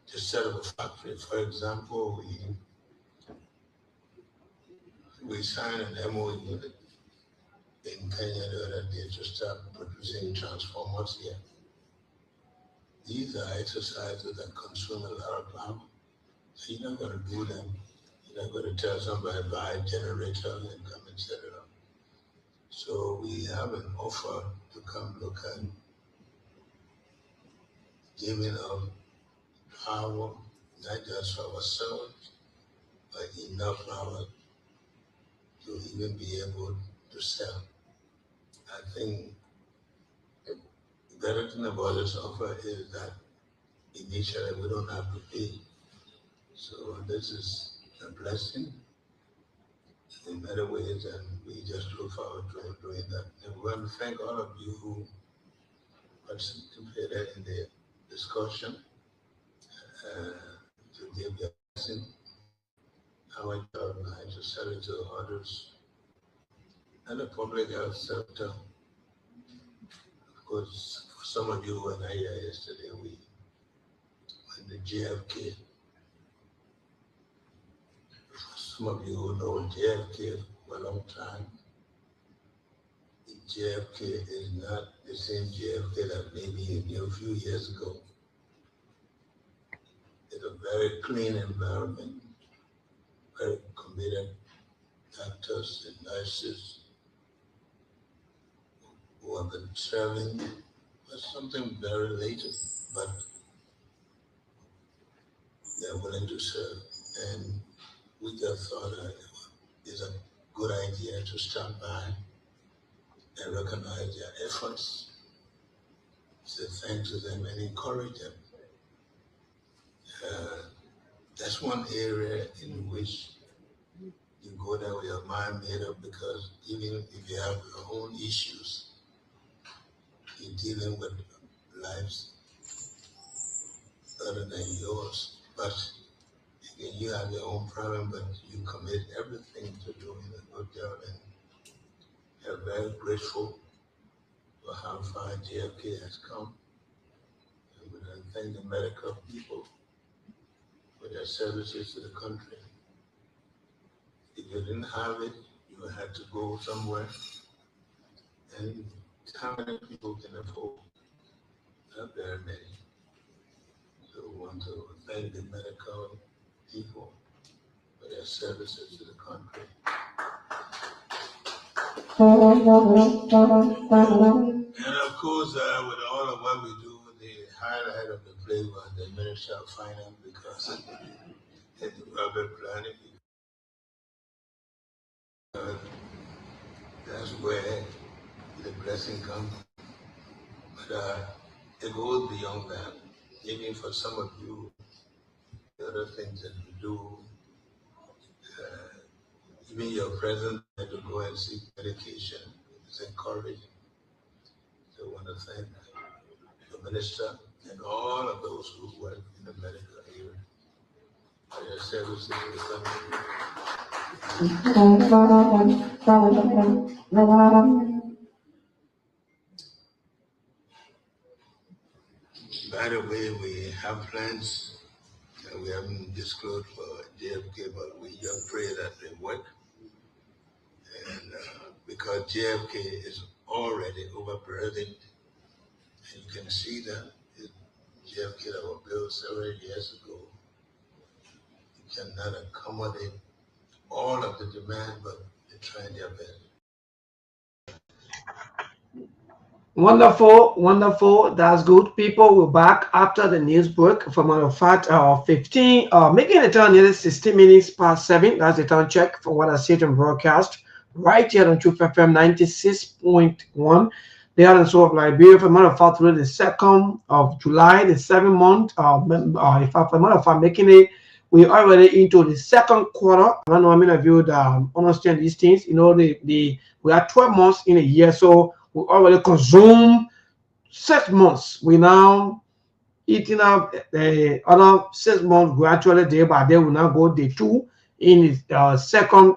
to set up a factory. For example, we signed an MOU in Kenya the other day to start producing transformers here. These are exercises that consume a lot of power. So you're not going to do them. You're not going to tell somebody buy a generator and come and set it up. So we have an offer to come look at giving of power, not just for ourselves, but enough power to even be able to sell. I think the better thing about this offer is that initially we don't have to pay. So this is a blessing in many ways, and we just look forward to doing that. And we want to thank all of you who participated in the discussion to give your blessing. Our job now is to sell it to others and the public health sector. Of course, for some of you who were not here yesterday, we went to JFK. Some of you who know JFK for a long time, JFK is not the same JFK that maybe you knew a few years ago. It's a very clean environment, very committed doctors and nurses who have been serving for something very late, but they're willing to serve. And we just thought that it's a good idea to stop by and recognize their efforts, say thanks to them and encourage them. That's one area in which you go there with your mind made up, because even if you have your own issues, you're dealing with lives other than yours. But again, you have your own problem, but you commit everything to doing a good job, and you're very grateful for how far JFK has come. And we thank the medical people for their services to the country. If you didn't have it, you had to go somewhere. And how many people can afford? Not very many. So we want to thank the medical people for their services to the country. And of course, with all of what we do, the highlight of the play was the Minister of Finance, because it's Robert planning. That's where the blessing comes. But it goes beyond that. Even for some of you, the other things that you do, even your presence to go and seek medication is encouraging. So I want to thank the minister and all of those who work in the medical area for their services to the country. By the way, we have plans that we haven't disclosed for JFK, but we just pray that they work. And because JFK is already overburdened, and you can see that JFK that was built several years ago, you cannot accommodate all of the demand, but they're trying their best. Wonderful, wonderful. That's good. People, we're back after the news break. For matter of fact, 15, making the time nearly 60 minutes past 7. That's the time check for what I see in broadcast right here on Truth FM 96.1. They are in the soul of Liberia. For matter of fact, through the 2nd of July, the 7th month. If I, for matter of fact, making it, we're already into the second quarter. I don't know how many of you that understand these things. You know, we are 12 months in a year, so we already consume 6 months. We now eating up the other 6 months gradually day by day. We now go day 2 in the second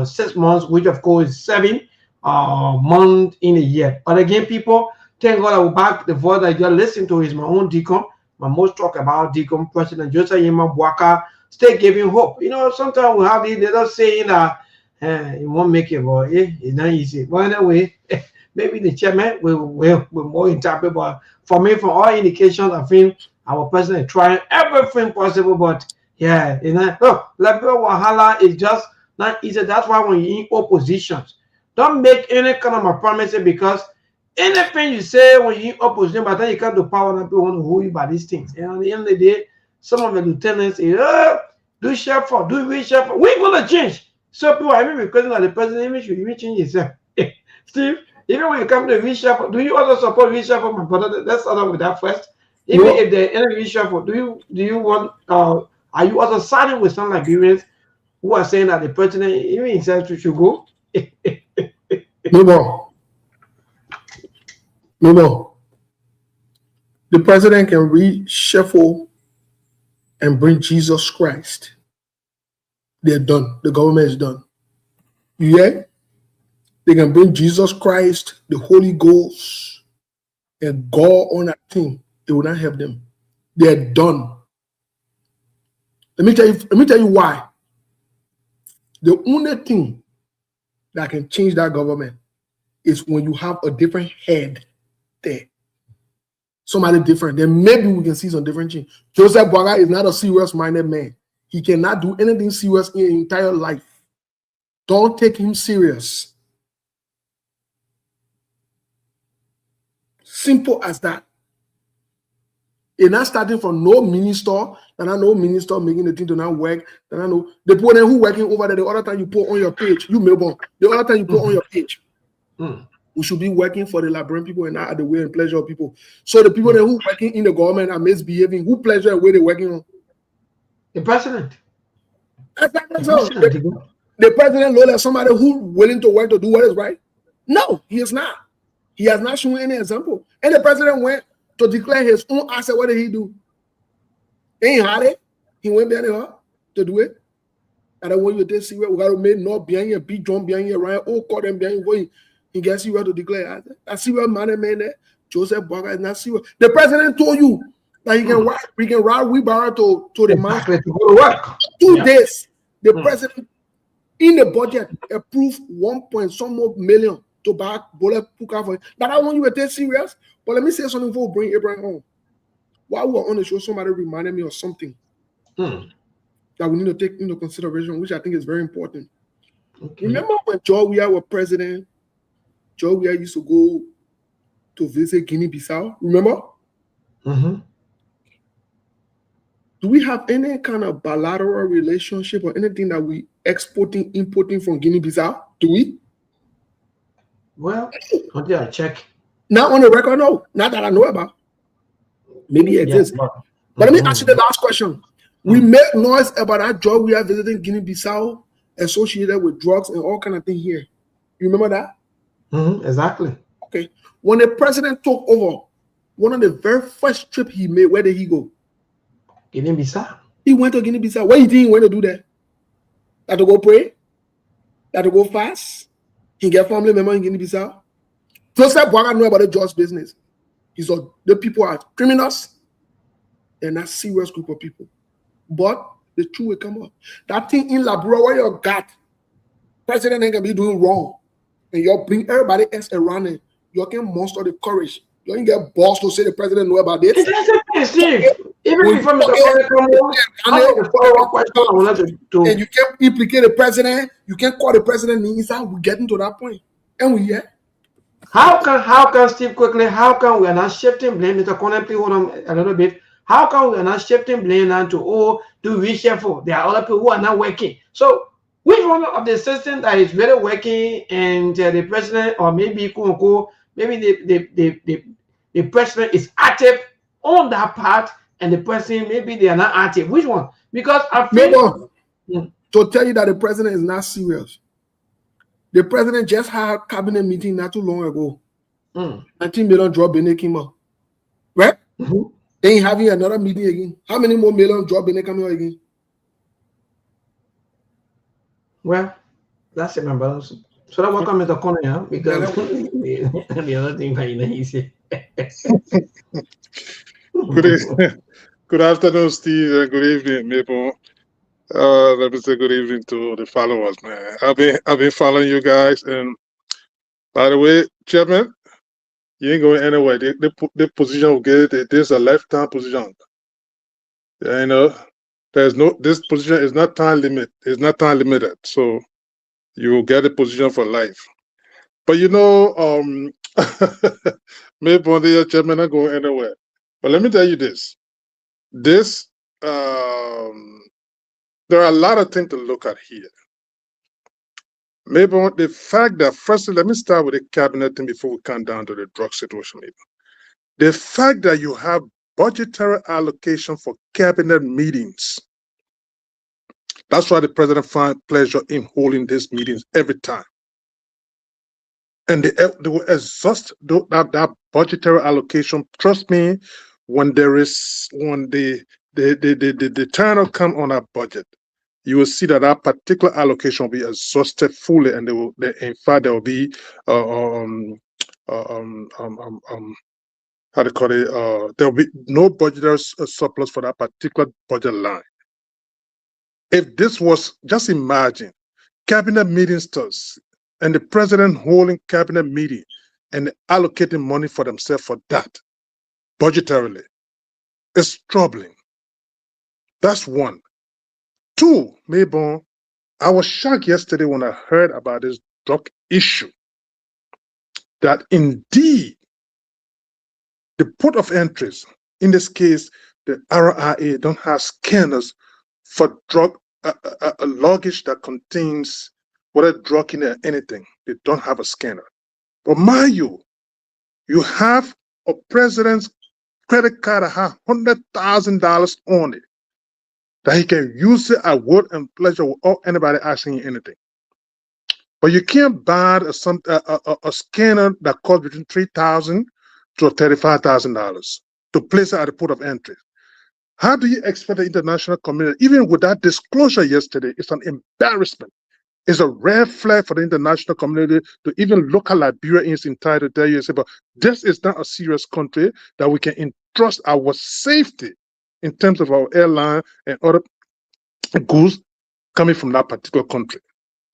6 months, which of course is 7 months in a year. But again, people, Thank God I will back the voice I just listened to is my own deacon. My most talk about deacon President Joseph Yema Bwaka. Stay giving hope. You know, sometimes we have the little saying that it won't make it, but it's not easy. But anyway, maybe the chairman will more interpret. But for me, from all indications, I think our president is trying everything possible. But yeah, you know, Labor Wahala is just not easy. That's why when you're in oppositions, don't make any kind of a promises, because anything you say when you're in opposition, by the time you come to power, and people want to hold you by these things. And at the end of the day, some of the lieutenants say, do share for, do we share for? We're going to change. So people are even requesting that the president even should even change himself. Steve, even when you come to reshuffle, do you also support reshuffle, my brother? Let's start off with that first. Even if there any reshuffle, do you want? Are you also siding with some Liberians who are saying that the president even himself should go? No more. No more. The president can reshuffle and bring Jesus Christ. They're done. The government is done. Yeah? They can bring Jesus Christ, the Holy Ghost, and God on that thing. It will not help them. They're done. Let me tell you why. The only thing that can change that government is when you have a different head there. Somebody different. Then maybe we can see some different change. Joseph Bwaka is not a serious-minded man. He cannot do anything serious in his entire life. Don't take him serious. Simple as that. It's not starting from no minister, and I know minister making the thing to not work. And I know the people who working over there, the other time you put on your page, you Melbourne, the other time you put on your page. We should be working for the Liberian people and not at the way and pleasure of people. So the people who working in the government are misbehaving. Who pleasure and where they're working on? The president. Exactly. The president knows that somebody who willing to work to do what is right. No, he is not. He has not shown any example. And the president went to declare his own asset. What did he do? He ain't had it. He went behind her to do it. I don't want you to see where we got to make no behind your big drum behind your right. Oh, call them behind your. He gets see where to declare. I see where man there. Joseph Bwaka is not see where. The president told you that he can ride wheelbarrow to the market to go to work. 2 days. The president in the budget approved 1 point some more million to buy bullet puka for it. But I want you to take serious. But let me say something before we bring Abraham home. While we were on the show, somebody reminded me of something that we need to take into consideration, which I think is very important. Okay. Remember when George Weah was president? George Weah used to go to visit Guinea-Bissau. Remember? Do we have any kind of bilateral relationship or anything that we importing from Guinea-Bissau? Do we? Well, until I check. Not on the record, no. Not that I know about. Maybe it exists. But let me ask you the last question. We make noise about that George Weah visiting Guinea-Bissau associated with drugs and all kind of thing here. You remember that? Exactly. Okay. When the president took over, one of the very first trip he made, where did he go? Guinea-Bissau. He went to Guinea-Bissau. What do you think he went to do there? That to go pray? That to go fast? He get family member in Guinea-Bissau? Joseph Bwaka know about the George business. He saw the people are criminals. They're not serious group of people. But the truth will come up. That thing in Labrador where you got, president ain't gonna be doing wrong. And you bring everybody else around it. You can muster the courage. You can get boss to say the president know about this. It's Steve. Even before Mr. Corey come on, I have a follow-up question I wanted to. And you can't implicate the president. You can't call the president inside. We're getting to that point. And we here. How can Steve quickly, how can we are not shifting blame? Mr. Conan, please hold on a little bit. How come we are not shifting blame now to do reshuffle? There are other people who are not working. So which one of the system that is really working and the president or maybe the president is active on that part and the president maybe they are not active? Which one? Because I feel to tell you that the president is not serious. The president just had a cabinet meeting not too long ago. 19 million drop in came out. Right? Then having another meeting again. How many more million drop in coming out again? Well, that's it, my brothers. So that welcome Mr. Corner, because the other thing that he said. Good afternoon, Steve, and good evening, Maple. Let me say good evening to the followers, man. I've been following you guys, and by the way, Chairman, you ain't going anywhere. The position will get it. This is a lifetime position. You know, this position is not time limit. It's not time limited. So you will get a position for life. But you know, maybe one day, Chairman, not going anywhere. But let me tell you this. This there are a lot of things to look at here. Maybe the fact that first, let me start with the cabinet thing before we come down to the drug situation. Maybe the fact that you have budgetary allocation for cabinet meetings. That's why the president finds pleasure in holding these meetings every time. And they will exhaust that budgetary allocation. Trust me, when the turn come on our budget, you will see that that particular allocation will be exhausted fully, and in fact there will be how do you call it? There will be no budgetary surplus for that particular budget line. If this was, just imagine, cabinet meetings and the president holding cabinet meeting and allocating money for themselves for that budgetarily, it's troubling. That's one. Two, Maybon, I was shocked yesterday when I heard about this drug issue, that indeed the port of entries, in this case, the RIA don't have scanners for drug luggage that contains whether drug in there, anything. They don't have a scanner. But mind you, you have a president's credit card that has $100,000 on it, that he can use it at word and pleasure without anybody asking you anything. But you can't buy a scanner that costs between $3,000 to $35,000 to place it at the port of entry. How do you expect the international community, even with that disclosure yesterday, it's an embarrassment. It's a red flag for the international community to even look at Liberia in its entirety to tell you, but this is not a serious country that we can entrust our safety in terms of our airline and other goods coming from that particular country.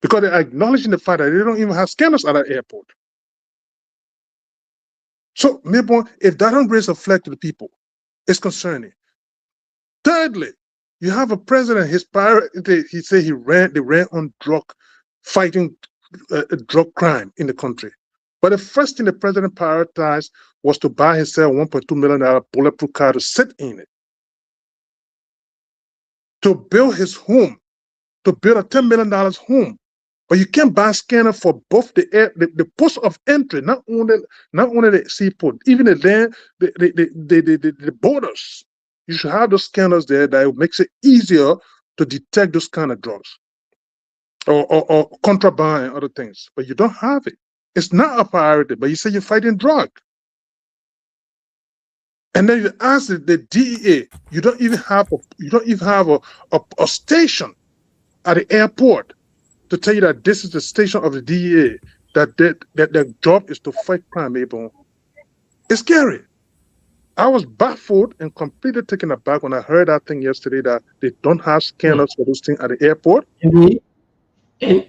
Because they're acknowledging the fact that they don't even have scanners at that airport. So, maybe if that don't raise a flag to the people, it's concerning. Thirdly, you have a president, his priority, he said they ran on fighting drug crime in the country. But the first thing the president prioritized was to buy himself $1.2 million bulletproof car to sit in it, to build his home, to build a $10 million home. But you can't buy a scanner for both the post of entry, not only the seaport, even the borders. You should have those scanners there that makes it easier to detect those kind of drugs or contraband and other things. But you don't have it. It's not a priority, but you say you're fighting drug. And then you ask the DEA, you don't even have a station at the airport to tell you that this is the station of the DEA, that their job is to fight crime. It's scary. I was baffled and completely taken aback when I heard that thing yesterday, that they don't have scanners for those things at the airport. Indeed. In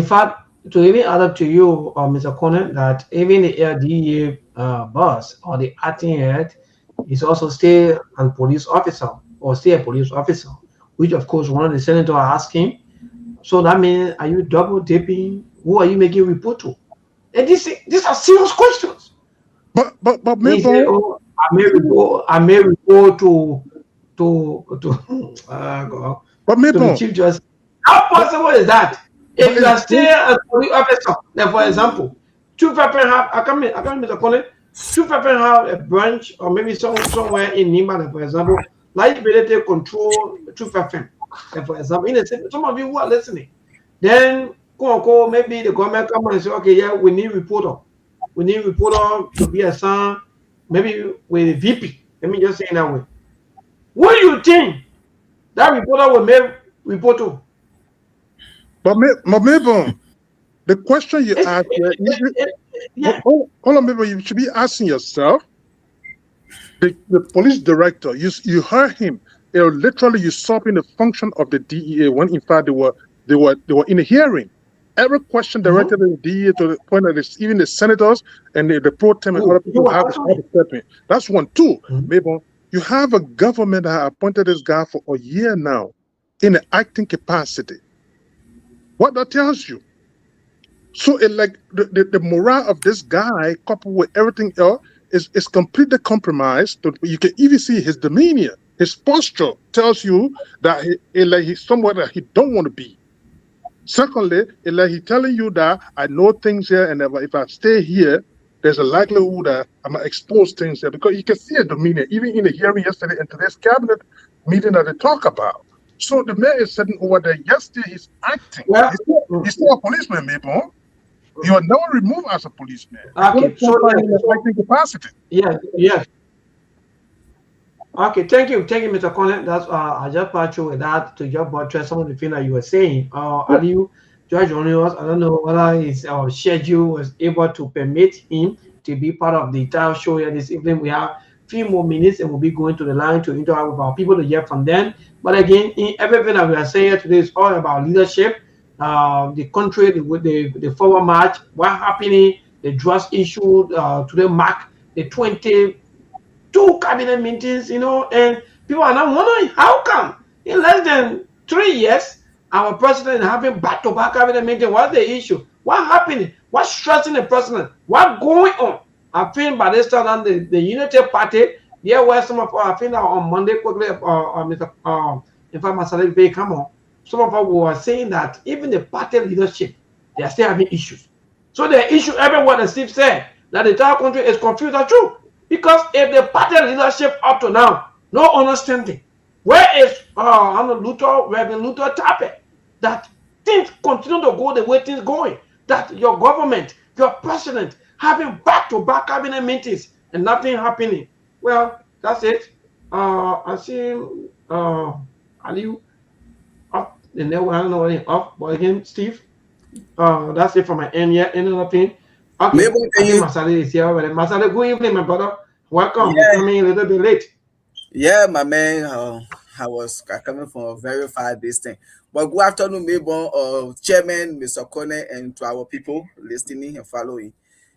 fact, to even add up to you, Mr. Conan, that even the DEA boss or the acting head is also still a police officer, which of course one of the senators asked him. So that means, are you double dipping? Who are you making a report to? And these are serious questions. But maybe I may report to the Chief Justice. How possible is that? If you are still a police officer, like for example, two people have Mr. Collins, two people have a branch or maybe somewhere in Nima, like for example, liability control two people. Like for example, some of you who are listening, then maybe the government come and say, okay, yeah, we need reporter. We need reporter to be assigned, maybe with VP. Let me just say it that way. What do you think that reporter will make report to? But maybe the question you asked, hold on, people. You should be asking yourself. The police director, you heard him. They were literally usurping the function of the DEA when in fact they were in a hearing. Every question directed to the DEA to the point that it's even the senators and the pro tem and other people have to step in. That's one. Two, Mabel, you have a government that appointed this guy for a year now in an acting capacity. What that tells you? So it like the morale of this guy coupled with everything else is completely compromised. You can even see his demeanor, his posture tells you that he's somewhere that he don't want to be. Secondly, it's like he's telling you that I know things here, and if I stay here, there's a likelihood that I'm gonna expose things here, because you can see a demeanor even in the hearing yesterday and today's cabinet meeting that they talk about. So the man is sitting over there. Yesterday he's acting. Yeah. He's still a policeman, maybe. You are never removed as a policeman. Okay, so acting capacity. Yeah. Okay, thank you, Mr. Connell. That's I just part you with that to just buttress some of the things that you were saying. Are you, Judge Onios? I don't know whether his schedule was able to permit him to be part of the entire show here this evening. We have a few more minutes, and we'll be going to the line to interact with our people to hear from them. But again, everything that we are saying here today is all about leadership. The country, the forward march, what happening, the drugs issue to the mark, the 22 cabinet meetings, and people are now wondering how come in less than 3 years our president is having back-to-back cabinet meetings. What's the issue? What happening? What's stressing the president? What's going on? I think by this time the Unity Party, there were some of I think on Monday quickly, Mr. In fact, Masale, come on. Some of us were saying that even the party leadership, they are still having issues. So the issue everywhere, as Steve said, that the entire country is confused are true. Because if the party leadership up to now, no understanding, where is Reverend Luther Tappe, that things continue to go the way things going, that your government, your president, having back-to-back cabinet meetings and nothing happening. Well, that's it. I see Aliu up, and then I don't know anything up, but again, Steve, that's it for my end here. Any other thing? Okay, I think Masale is here already. Masale, good evening, my brother. Welcome. Yeah. You're coming a little bit late. Yeah, my man. I was coming from a very far distance. But good afternoon, Mabel, Chairman, Mr. Kone, and to our people listening and following.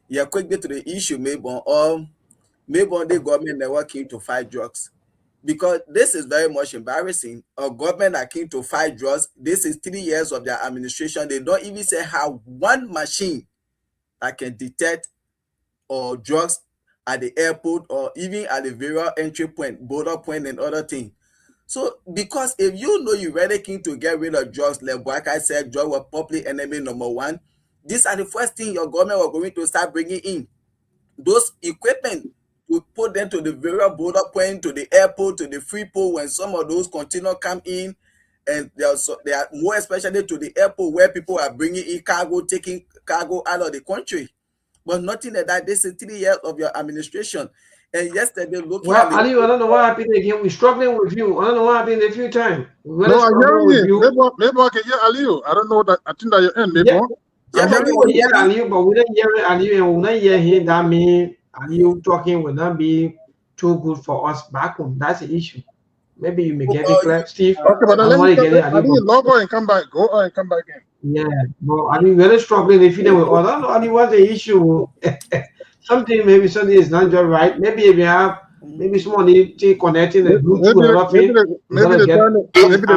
Yeah, quickly to the issue, Mabel. Mabel, the government never came to fight drugs. Because this is very much embarrassing. A government that came to fight drugs, this is 3 years of their administration. They don't even say have one machine that can detect drugs at the airport or even at the various entry point, border point, and other things. So, because if you know you're really keen to get rid of drugs, like I said, drugs were public enemy number one. These are the first thing your government were going to start bringing in. Those equipment, we put them to the various border point, to the airport, to the free port. When some of those containers come in, and they are more especially to the airport where people are bringing in cargo, taking cargo out of the country. But nothing like that. This is 3 years of your administration. And yesterday, looking well, Ali, I don't know what happened again. We're struggling with you. I don't know what happened a few times. No, I'm hearing you. Maybe I can hear Ali. I don't know that. I think that you're in. Maybe. Yeah, Ali, but we don't hear Ali, and we don't hear him. That means Ali talking will not be too good for us back home. That's the issue. Maybe you may get it clear, Steve. Okay, but let me log on and come back. Go on and come back in. Yeah, but I mean, very struggling. If you know, I don't know, Ali, what's the issue? Something maybe something is not just right. Maybe if you have somebody connecting the Bluetooth or nothing. Maybe they're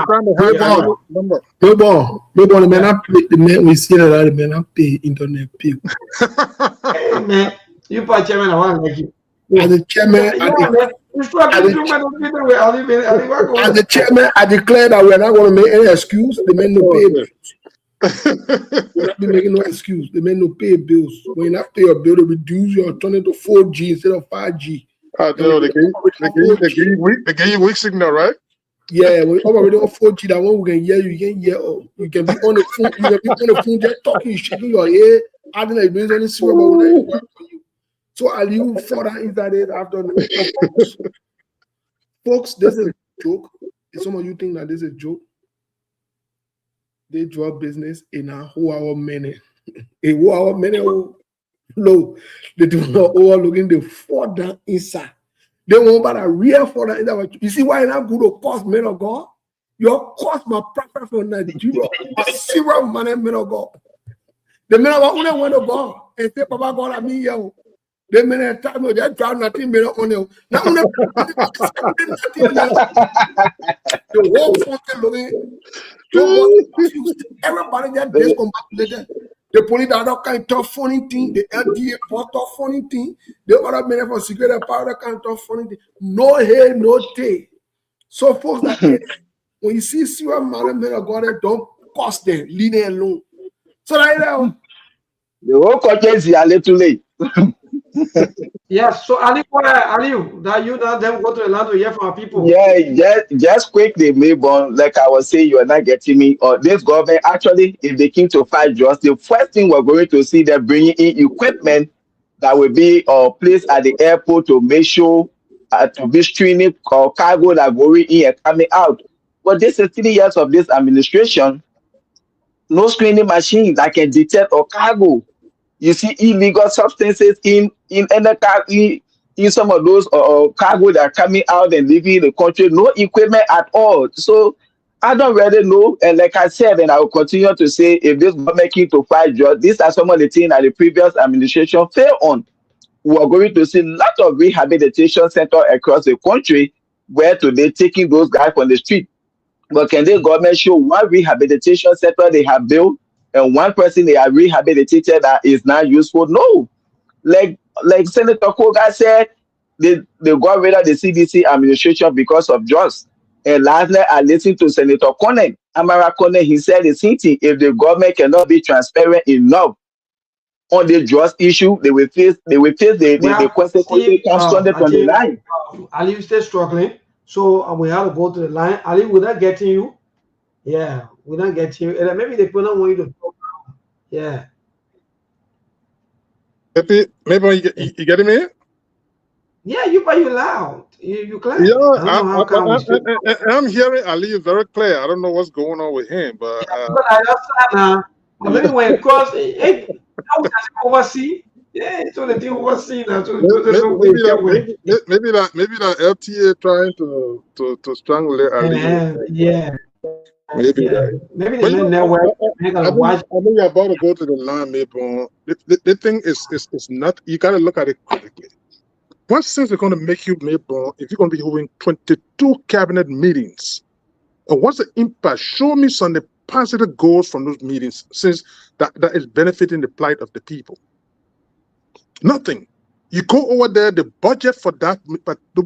trying to hide the number. The man up the man we see that the man up pay internet pay. Hey man, you part chairman, I want like you. As the chairman, as the chairman, I declare that we're not going to make any excuse. The men no pay bills. We're not making no excuse. The men no pay bills. When you not pay your bill, they reduce your turn it to 4G instead of 5G. They gave you weak signal, right? Yeah, we already on 4G. That one we can hear you. You can hear. You can be on the phone. You can be on the phone just talking, shaking your head. I don't know if there's any serious about you. So I'll you further inside it after. Folks, this is a joke. If some of you think that this is a joke, they draw business in a whole hour minute. A whole hour minute No, they do not overlooking the fall down inside. They won't about a real fall down inside. You see why not good to cost men of God? Your cost my preference for Nigeria, a serious money men of God. The men of God only went to God and say, Papa God, I mean, yo. They made time they drive nothing made on you. Now, the whole function looking so God confused. Everybody that discombobulated. The police are not kind of funny thing, the LDA part of funny thing, the other men for security power kind of funny thing. No hay, no day. So, folks, that when you see serious men of God, don't cost them, leave them alone. So, right now, The whole country is a little late. Yes, so Ali, that you now then go to the land to hear from our people. Yeah, just quickly, Mayborn, like I was saying, you are not getting me. Or this government, actually, if they came to fight just, the first thing we're going to see them bringing in equipment that will be placed at the airport to make sure to be screening cargo that going in and coming out. But this is 3 years of this administration, no screening machine that can detect a cargo. You see illegal substances in any car in some of those cargo that are coming out and leaving the country. No equipment at all. So I don't really know. And like I said, and I will continue to say, if this government came to fight drugs, these are some of the things that the previous administration failed on. We are going to see a lot of rehabilitation centers across the country where today taking those guys from the street. But can the government show one rehabilitation center they have built and one person they have rehabilitated that is not useful? No. Like Senator Koga said, they got rid of the CDC administration because of drugs. And lastly, I listened to Senator Amara Kone, he said the same thing. If the government cannot be transparent enough on the drugs issue, they will face the consequences come standing from the line. Ali is still struggling, so we have to go to the line. Ali, we're not getting you. Yeah, we're not getting you. And maybe they put on want you to talk. Yeah. Maybe you getting me? Yeah, you loud. You clear. Yeah, I'm hearing Ali very clear. I don't know what's going on with him, but maybe when it cross, hey, how we oversee? Yeah, so the thing oversee now. So maybe that LTA trying to strangle Ali. Yeah. Maybe maybe the network. I know you're about to go to the line, maybe. The thing is not. You got to look at it critically. What sense is going to make you, maybe, if you're going to be holding 22 cabinet meetings? And what's the impact? Show me some of the positive goals from those meetings, since that is benefiting the plight of the people. Nothing. You go over there, the budget for that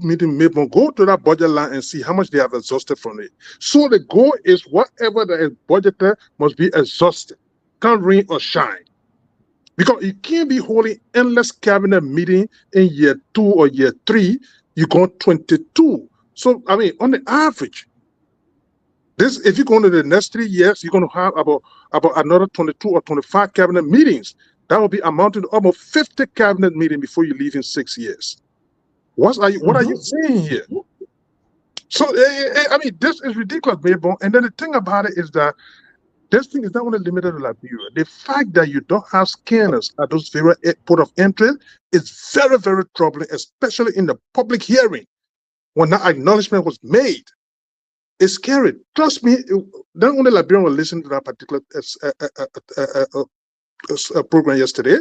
meeting, maybe go to that budget line and see how much they have exhausted from it. So the goal is whatever that is budgeted must be exhausted. Can't rain or shine. Because you can't be holding endless cabinet meeting in year 2 or year 3. You go 22. So, I mean, on the average, if you go into the next 3 years, you're going to have about another 22 or 25 cabinet meetings. That will be amounting to almost 50 cabinet meetings before you leave in 6 years. What are you saying here? So, I mean, this is ridiculous, baby. And then the thing about it is that this thing is not only limited to Liberia. The fact that you don't have scanners at those very port of entry is very, very troubling, especially in the public hearing when that acknowledgement was made. It's scary. Trust me, not only Liberian will listen to that particular program yesterday.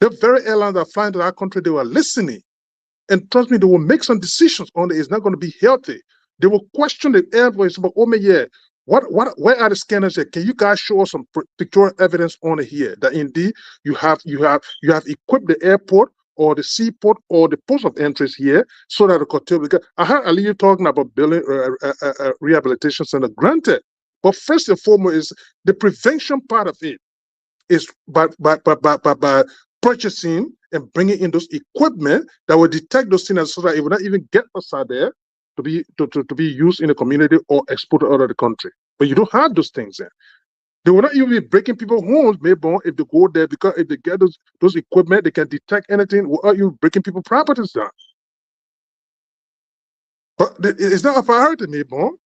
The very airlines that are flying to our country, they were listening. And trust me, they will make some decisions on it. It's not going to be healthy. They will question the airways about, where are the scanners here? Can you guys show us some pictorial evidence on it here that indeed you have equipped the airport or the seaport or the post of entries here so that the hotel? Because I heard Ali talking about building rehabilitation center. Granted, but first and foremost is the prevention part of it is by purchasing and bringing in those equipment that will detect those things so that it will not even get outside there to be used in the community or exported out of the country. But you don't have those things there. They will not even be breaking people's homes, maybe, if they go there, because if they get those equipment, they can detect anything without you breaking people's properties down. But it's not a priority, maybe.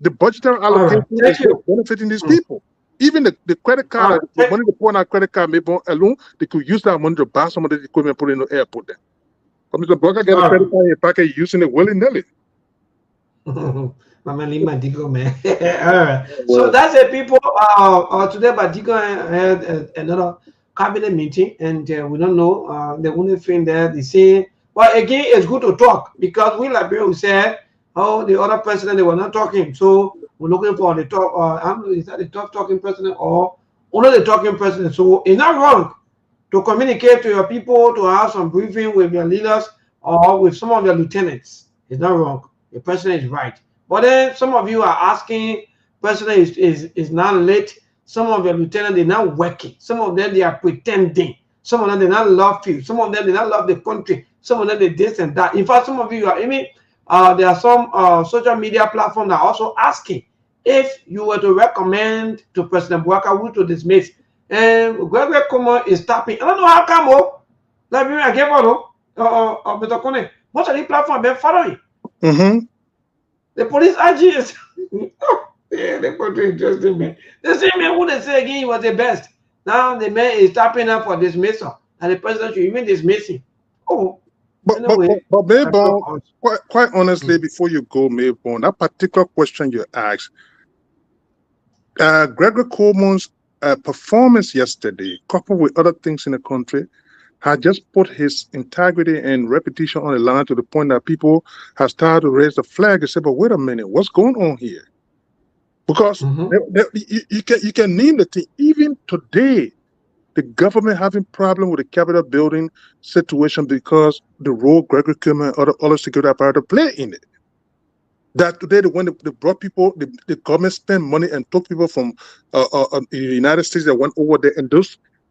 The budgetary allocation is benefiting these people. Even the credit card, the money they put on our credit card, maybe alone, they could use that money to buy some of the equipment and put it in the airport there. But Mr. Broker get a credit card in packet using it willy-nilly. Mama Lima Digo, man. All right. So that's it, people. Today, but Digo had another cabinet meeting, and we don't know the only thing that they say. But again, it's good to talk because we Liberia said, oh, the other president, they were not talking. So we're looking for the top, I don't know, is that the top talking president or only the talking president? So it's not wrong to communicate to your people, to have some briefing with your leaders or with some of your lieutenants. It's not wrong. The president is right. But then some of you are asking, president is now late. Some of your lieutenants, they're not working. Some of them, they are pretending. Some of them, they not love you. Some of them, they not love the country. Some of them, they this and that. In fact, some of you are even, there are some social media platforms that are also asking if you were to recommend to President Bouaka who to dismiss. And Gregory Como is tapping. I don't know how come, like me, I gave on, Mr. Kone. Most of the platform been following. The police IG is, yeah, the country interesting man. The same man who they say again he was the best. Now the man is tapping up for dismissal, and the president should even dismiss him. Oh, but Maybon, quite honestly, before you go, Maybon, that particular question you asked, Gregory Coleman's performance yesterday, coupled with other things in the country, had just put his integrity and reputation on the line to the point that people have started to raise the flag and say, but wait a minute, what's going on here? Because you can name the thing. Even today, the government having problem with the Capitol building situation because the role Gregory Coleman and other security apparatus play in it. That today, when they brought people, the government spent money and took people from the United States that went over there, and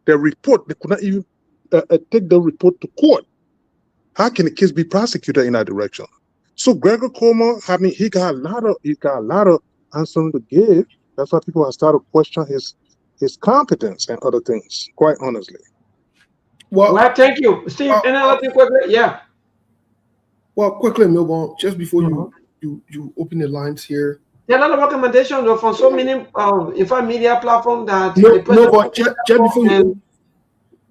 their report, they could not even take the report to court. How can the case be prosecuted in that direction? So Gregory Coleman, I mean, he got a lot of answers to give. That's why people have started to question his competence and other things. Quite honestly. Well, thank you, Steve. Any other thing quickly? Yeah. Well, quickly, Milbon, just before you open the lines here. There are a lot of recommendations from so many in fact media platforms that but just before you.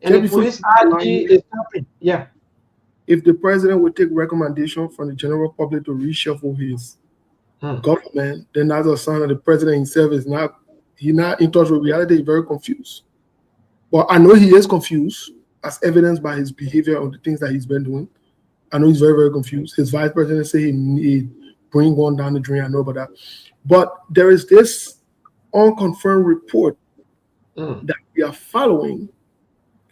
And the police IG is happening. Yeah. If the president would take recommendation from the general public to reshuffle his government, then that's a sign that the president himself is not in touch with reality. He's very confused. But I know he is confused, as evidenced by his behavior on the things that he's been doing. I know he's very, very confused. His vice president say he bring one down the drain. I know about that. But there is this unconfirmed report that we are following.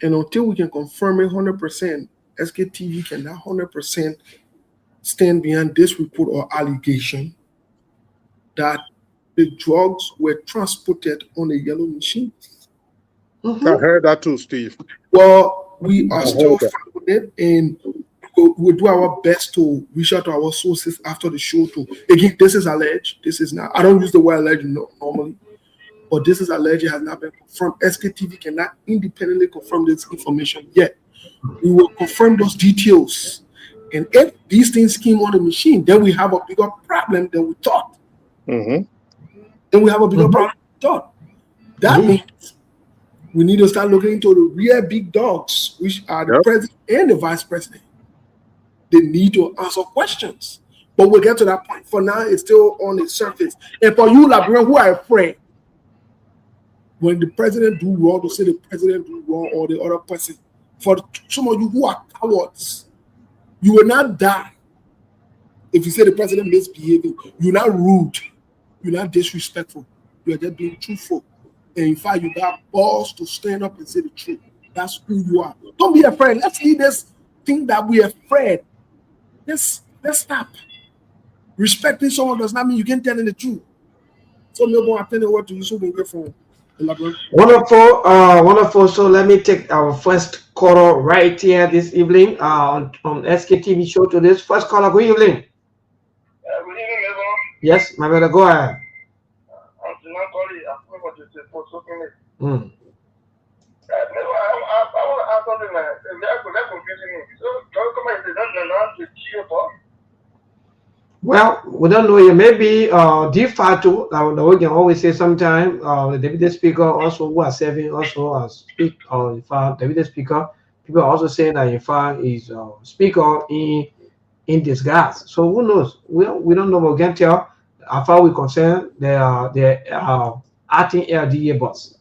And until we can confirm it 100%, Sktv cannot 100% stand behind this report or allegation that the drugs were transported on a yellow machine. I heard that too, Steve. Well, we are still following it, and we'll do our best to reach out to our sources after the show. Again, this is alleged. This is not. I don't use the word alleged normally. But this is alleged, it has not been confirmed. Sktv cannot independently confirm this information yet. We will confirm those details. And if these things came on the machine, then we have a bigger problem than we thought. Then we have a bigger problem than we thought. That means we need to start looking into the real big dogs, which are the president and the vice president. They need to answer questions. But we'll get to that point. For now, it's still on the surface. And for you, Liberian, who are afraid, when the president do wrong, to say the president do wrong or the other person. For some of you who are cowards, you will not die if you say the president misbehaving. You're not rude. You're not disrespectful. You're just being truthful. And in fact, you got balls to stand up and say the truth. That's who you are. Don't be afraid. Let's leave this thing that we're afraid. Let's stop. Respecting someone does not mean you can't tell them the truth. So maybe I'll tell you what to you so we can get from. Wonderful, wonderful. So let me take our first caller right here this evening on Sktv show to this first caller. Good evening. Good evening, everyone. Yes, my brother, go ahead. I want to ask something that's confusing me. So, come on, Well, we don't know yet. Maybe de facto, we can always say sometime the deputy speaker also who are serving also as in fact deputy speaker. People are also saying that in fact is speaker in disguise. So who knows? We don't know, but we can tell how far we concern the acting LDA boss.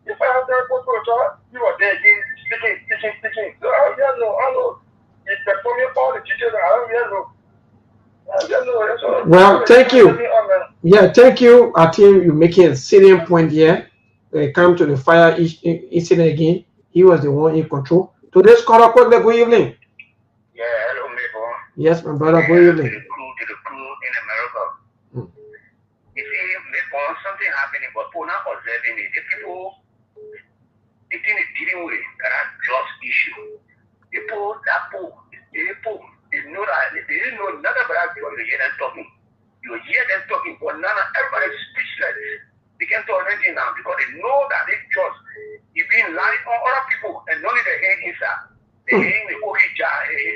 If I have that photo, you are there speaking. So I don't know. It's performing all the teachers. I don't know. Well, thank you. Yeah, thank you. I think you're making a salient point here. When it comes to the fire incident again, he was the one in control. Today's caller, quickly, good evening. Yeah, hello, neighbor. Yes, my brother, good evening. To the crew in America. You see, neighbor, something happening, but people not observing it. The people, the thing is dealing with that drugs issue. People, they know that they didn't know nothing about drugs. You hear them talking. You hear them talking, but now everybody is speechless. They can't talk anything now because they know that they trust. You've been lying on other people and only the head inside. They ain't the Okija,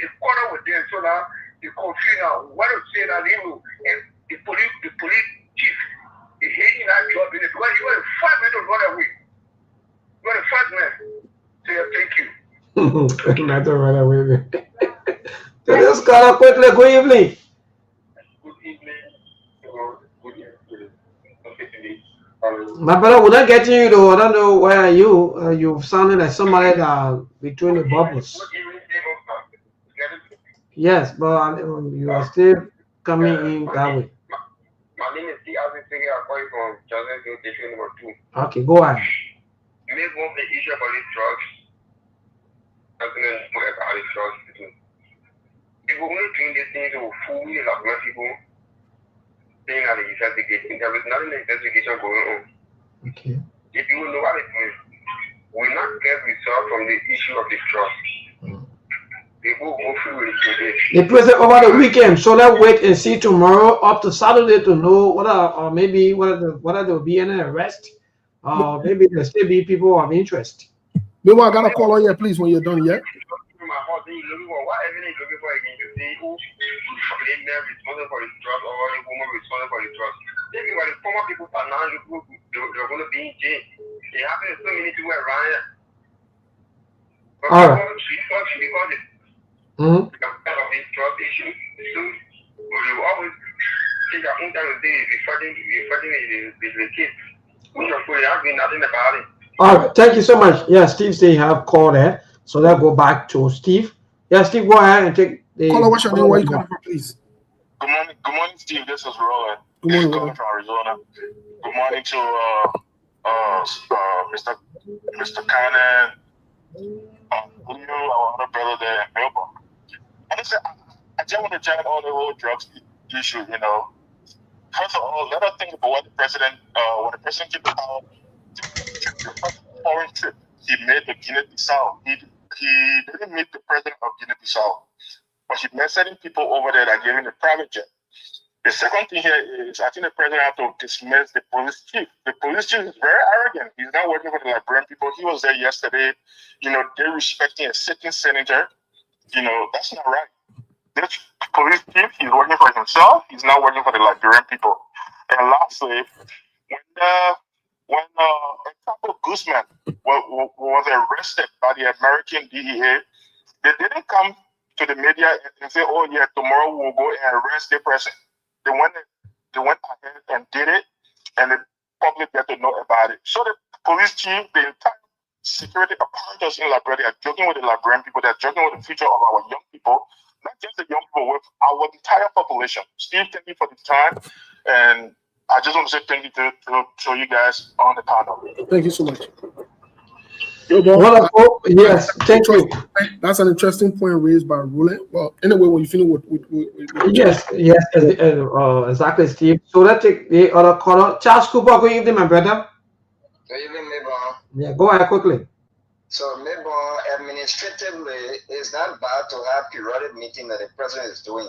it's quarter with them. So now they confused now. What to say now, they know. And the police chief, they hate in that job because you were 5 minutes to run away. You were 5 minutes. So yeah, thank you. Not to run away. Today's caller, quickly, good evening. My brother, we're not getting you though. I don't know where are you. You sounding like somebody that between the bubbles. Yes, but you are still coming in that way. My name is T. Alvin Figure. I'm calling from Johnson Station number 2. Okay, go ahead. You may want the issue about these drugs. I'm going to talk about these drugs. People who are doing these things will fool a lot of people. Saying that the investigation, there is not an investigation going on. Okay. If you know what it is, we not get resolved from the issue of the trust. People go through it. The president over the weekend, so let's wait and see tomorrow up to Saturday to know maybe whether there will be any arrest. Maybe there still be people of interest. Maybe I got a call on you, please, when you're done yet. Responsible for the trust or a woman responsible for the trust. Maybe when the former people are now they're going to be in jail. It happens so many people around here. But all right. Because of this trust issue, so you always take your own time to say the case. We have been nothing about it. All right, thank you so much. Yeah, Steve said you have called there, so let's go back to Steve. Yeah, Steve, go ahead and take the caller. What's your name? Where you calling from, please? Good morning, Steve. This is Roland. Good morning, calling from Arizona. Good morning to Mr. Cannon, Julio, our other brother there in Melbourne. And I just want to check all the whole drugs issue. You know, first of all, let us think about what the president, when the president came to power, the first foreign trip he made to Guinea-Bissau. He didn't meet the president of Guinea-Bissau. But he met certain people over there that gave him a private jet. The second thing here is I think the president had to dismiss the police chief. The police chief is very arrogant. He's not working for the Liberian people. He was there yesterday. You know, they're respecting a sitting senator. You know, that's not right. This police chief, he's working for himself. He's not working for the Liberian people. And lastly, when Capo Guzman was arrested by the American DEA, they didn't come to the media and say, "Oh yeah, tomorrow we'll go and arrest the person." They went ahead and did it, and the public get to know about it. So the police chief, the entire security apparatus in Liberia, are joking with the Liberian people. They're joking with the future of our young people, not just the young people, with our entire population. Steve, thank you for the time, and I just want to say thank you to you guys on the panel. Thank you so much. Yes, thank you. That's an interesting point raised by Roland. Well, anyway, when you finish with yes, exactly, Steve. So let's take the other caller. Charles Cooper, good evening, my brother. Good evening, Mabon. Yeah, go ahead quickly. So, Mabon, administratively, it's not bad to have periodic meeting that the president is doing.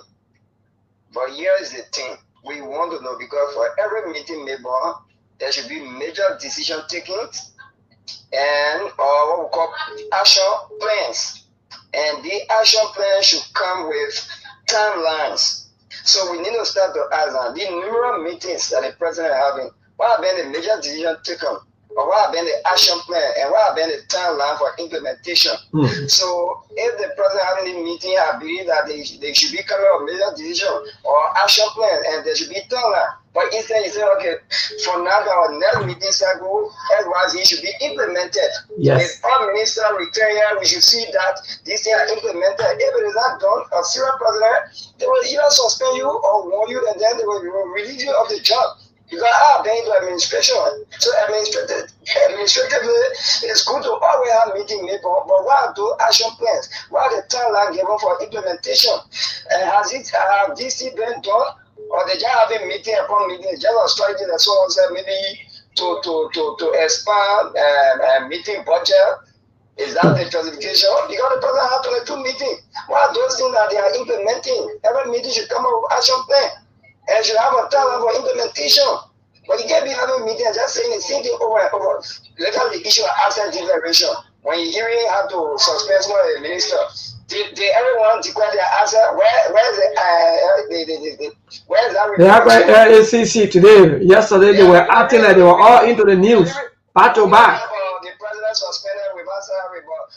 But here is the thing. We want to know, because for every meeting, Mabon, there should be major decision taking and what we call action plans. And the action plan should come with timelines. So we need to start to ask now the numerous meetings that the president is having. What have been the major decision taken? Or what have been the action plan and what have been the timeline for implementation? So if the president having a meeting, I believe that they should be coming up with major decision or action plan and there should be timeline. But instead, he said, okay, from now to our next meeting cycle, otherwise it should be implemented. Yes. If our minister return here, we should see that these things are implemented. If it is not done, a serious president, they will either suspend you or warn you, and then they will relieve you of the job. Because I have been into administration. So administratively, it's good to always have meeting people, but what are those action plans? What are the timeline given for implementation? And have this been done? Or they just have a meeting upon meeting, just a strategy that someone said maybe to expand meeting budget. Is that the justification? Because the president had 22 meetings. What are those things that they are implementing? Every meeting should come up with action plan. And should have a timeline for implementation. But you can't be having meetings just saying the same thing over and over. Look at the issue of asset declaration. When you're hearing how to suspend some of the minister, did everyone declare their asset? Where's that? They have ACC today. Yesterday they were acting like they were all into the news, back to back. The president suspended with asset,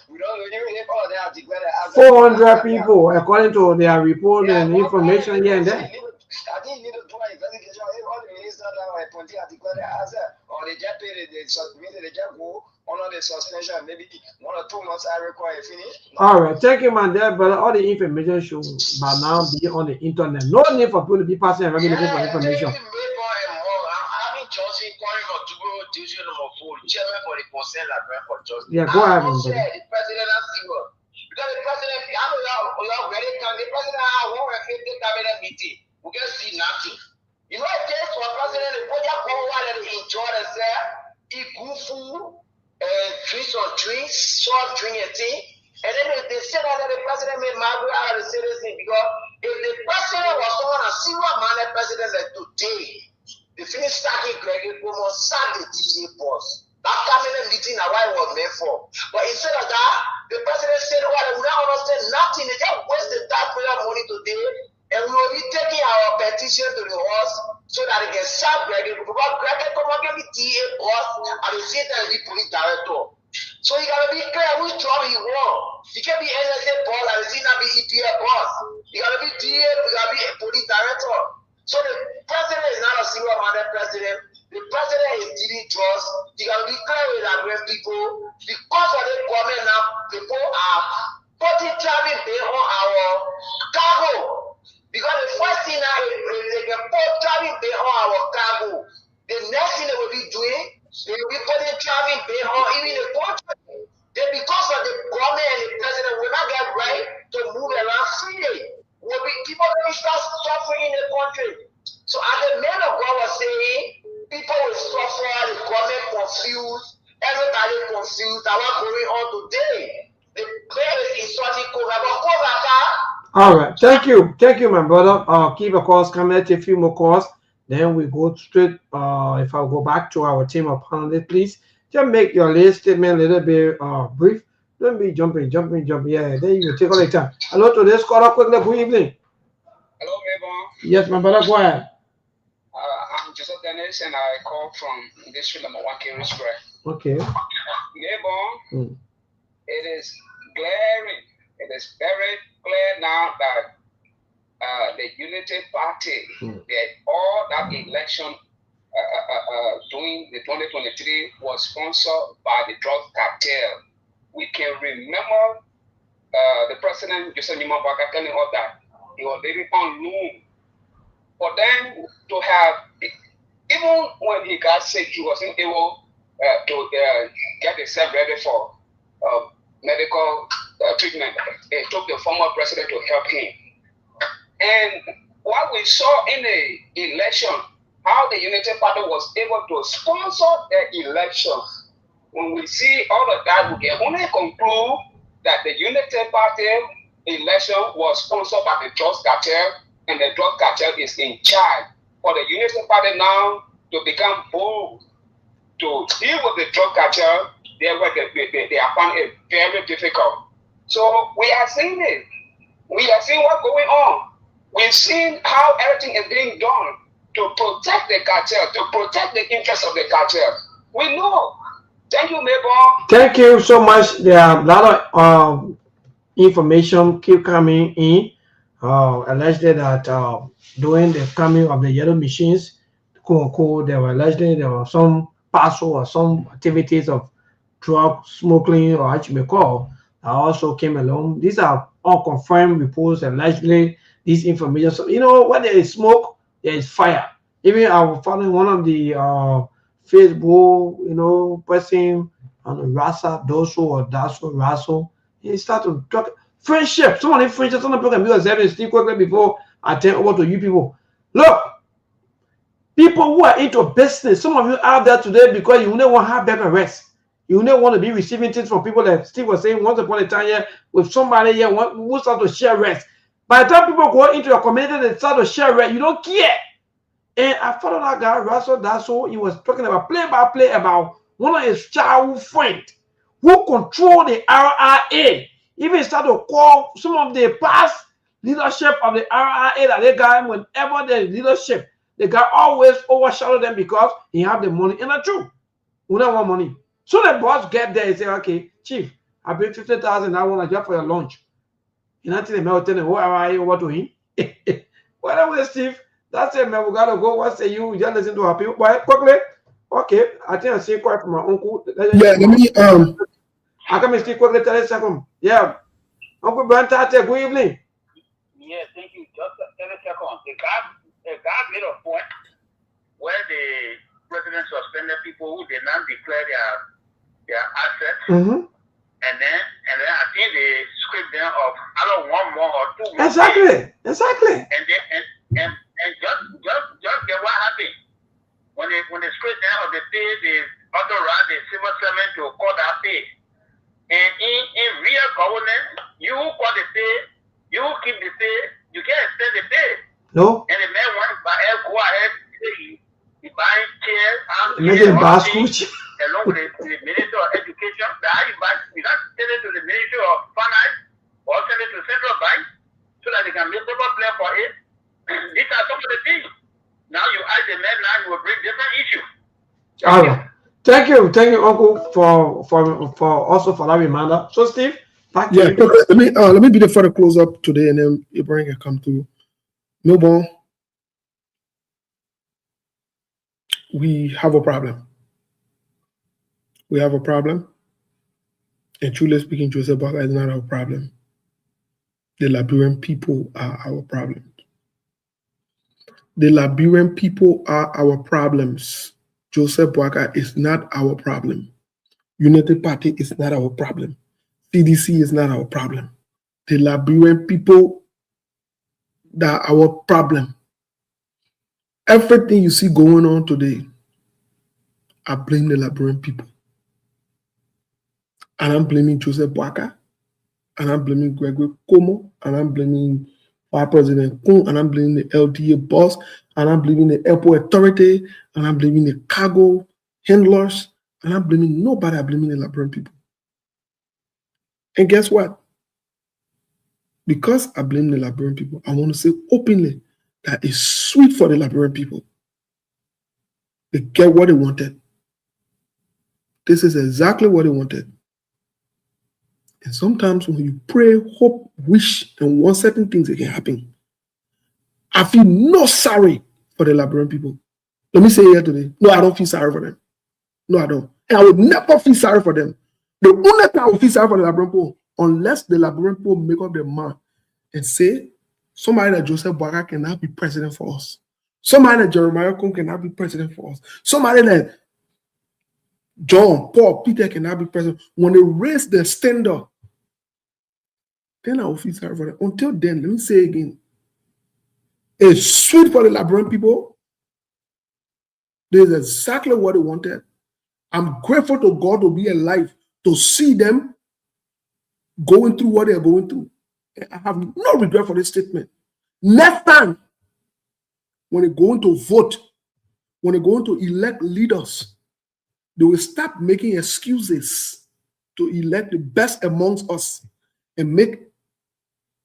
we don't even if all they have declared their asset. 400 people, according to their report and information here and there. I think you need to do an investigation. If all the ministers now are appointed and declare their asset, or they just pay they just go under the suspension, maybe 1 or 2 months I require finish. All right, thank you, man. There, but all the information should by now be on the internet. No need for people to be passing and looking for information. Yeah, go ahead. The president has zero. Because the president, I know you're very kind. The president has 150 cabinet meeting. We can see nothing. You know, it takes for president to put your power and enjoy themselves, eat good food, drink some drinks, soft drink and thing. And then they say that the president made Margaret out of the citizen because if the president was someone a single-minded president like today, they finish stacking Greg, we must sack the DA boss. That cabinet meeting now why it was made for. But instead of that, the president said, well, they would not understand nothing. They just waste the taxpayer money today. And we will be taking our petition to the horse so that they can sack Greg. Because Greg can come and be DA boss at the same time be police director. So you gotta be clear which job he wants. You can't be NSA boss and the same time be EPA boss. You gotta be DA, you gotta be a police director. So the president is not a single-minded president. The president is dealing trust. You gotta be clear with that when people, because of the government now, people are putting driving pay on our cargo. Because the first thing now is they can put driving pay on our cargo. The next thing they will be doing, they will be putting driving pay on even the country. Then because of the government and the president will not get right to move around freely. People will start suffering in the country. So as the man of God was saying, people will suffer, the government confused, everybody confused. That's what's going on today. The prayer is insulting All right, thank you, my brother. Keep a course coming, take a few more calls. Then we go straight. If I go back to our team of panelists, please just make your last statement a little bit brief. Don't be jumping. Yeah, then you take all the time. Hello to this caller, quickly. Good evening. Hello, Mabon. Yes, my brother, go ahead. I'm Joseph Dennis, and I call from District Number 1 Kerry Square. Okay. Mabon, it is glaring. It is very clear now that the Unity Party, all that election during the 2023 was sponsored by the drug cartel. We can remember the president, Joseph Nimabaka, telling us that he was living on loan. For them to have, even when he got sick, he wasn't able to get himself ready for medical treatment. It took the former president to help him. And what we saw in the election, how the Unity Party was able to sponsor the elections. When we see all of that, we can only conclude that the Unity Party election was sponsored by the drug cartel, and the drug cartel is in charge. For the Unity Party now to become bold to deal with the drug cartel, they are found it very difficult. So we are seeing it. We are seeing what's going on. We've seen how everything is being done to protect the cartel, to protect the interests of the cartel. We know. Thank you, Mabel. Thank you so much. There are a lot of information keep coming in. Allegedly that during the coming of the yellow machines, there were allegedly there were some parcel or some activities of drug smuggling, or what you may call, that also came along. These are unconfirmed reports. Allegedly, this information. So, you know, when there is smoke, there is fire. Even I found one of the Facebook, you know, person on Rasa, Doso or Daso, Raso. He started to talk friendship. Someone in friendship, someone can be observing Steve quickly before I turn over to you people. Look, people who are into business, some of you out there today because you never want to have better rest. You never want to be receiving things from people that Steve was saying once upon a time here with somebody here who start to share rest. By the time people go into your community and start to share rest, you don't care. And I followed that guy, Russell Dasso. He was talking about play by play about one of his childhood friends who control the RIA. Even started to call some of the past leadership of the RIA that they got whenever there's leadership. The guy always overshadow them because he have the money. And that's true. We don't want money. So the boss get there and say, okay, chief, I bring 50,000 I want to get for your lunch. You know, the man tell him, what RIA over to him? Whatever, Steve. That's it, man. We gotta go. What say you? Just listen to our people. Boy, quickly. Okay. I think I see quite from my uncle. Yeah, let me I come and speak quickly 30 seconds. Yeah. Uncle Brantate, good evening. Yeah, thank you. Just 30 seconds. The guy made a point where the president suspended people who did not declare their assets. Mm-hmm. And then I think they script them of I don't want more or 2 more. Exactly. Exactly. And just get what happened when they script down of the pay, they authorize the civil servant to call that pay. And in real governance, you call the pay, you keep the pay, you can't extend the pay. No. And the man wants to go ahead, he buys chairs, along with the Minister of Education. That you not send it to the Ministry of Finance or send it to Central Bank so that they can make proper plan for it. These are some of the things. Now you ask the man, now you will bring different issues. All right. Thank you, Uncle, for also for that reminder. So, Steve, back to you. Let me be the further close up today, and then Ibrahim can come through. Milborn, we have a problem. We have a problem, and truly speaking, Joseph Baka is not our problem. The Liberian people are our problem. The Liberian people are our problems. Joseph Boakai is not our problem. United Party is not our problem. CDC is not our problem. The Liberian people, that are our problem. Everything you see going on today, I blame the Liberian people. And I'm blaming Joseph Boakai, and I'm blaming Gregory Como, and I'm blaming Vice President Kung, and I'm blaming the LDA boss, and I'm blaming the airport authority, and I'm blaming the cargo handlers, and I'm blaming nobody. I'm blaming the Liberian people. And guess what? Because I blame the Liberian people, I want to say openly that it's sweet for the Liberian people. They get what they wanted. This is exactly what they wanted. And sometimes when you pray, hope, wish, and want certain things, it can happen. I feel no sorry for the Liberian people. Let me say here today, no, I don't feel sorry for them. No, I don't. And I would never feel sorry for them. The only time I will feel sorry for the Liberian people, unless the Liberian people make up their mind and say, somebody like Joseph Boakai cannot be president for us. Somebody like Jeremiah Kung cannot be president for us. Somebody like John, Paul, Peter cannot be president. When they raise the standard, then I will feel sorry for them. Until then, let me say again, it's sweet for the Liberian people. This is exactly what they wanted. I'm grateful to God to be alive, to see them going through what they're going through. I have no regret for this statement. Next time, when they're going to vote, when they're going to elect leaders, they will stop making excuses to elect the best amongst us and make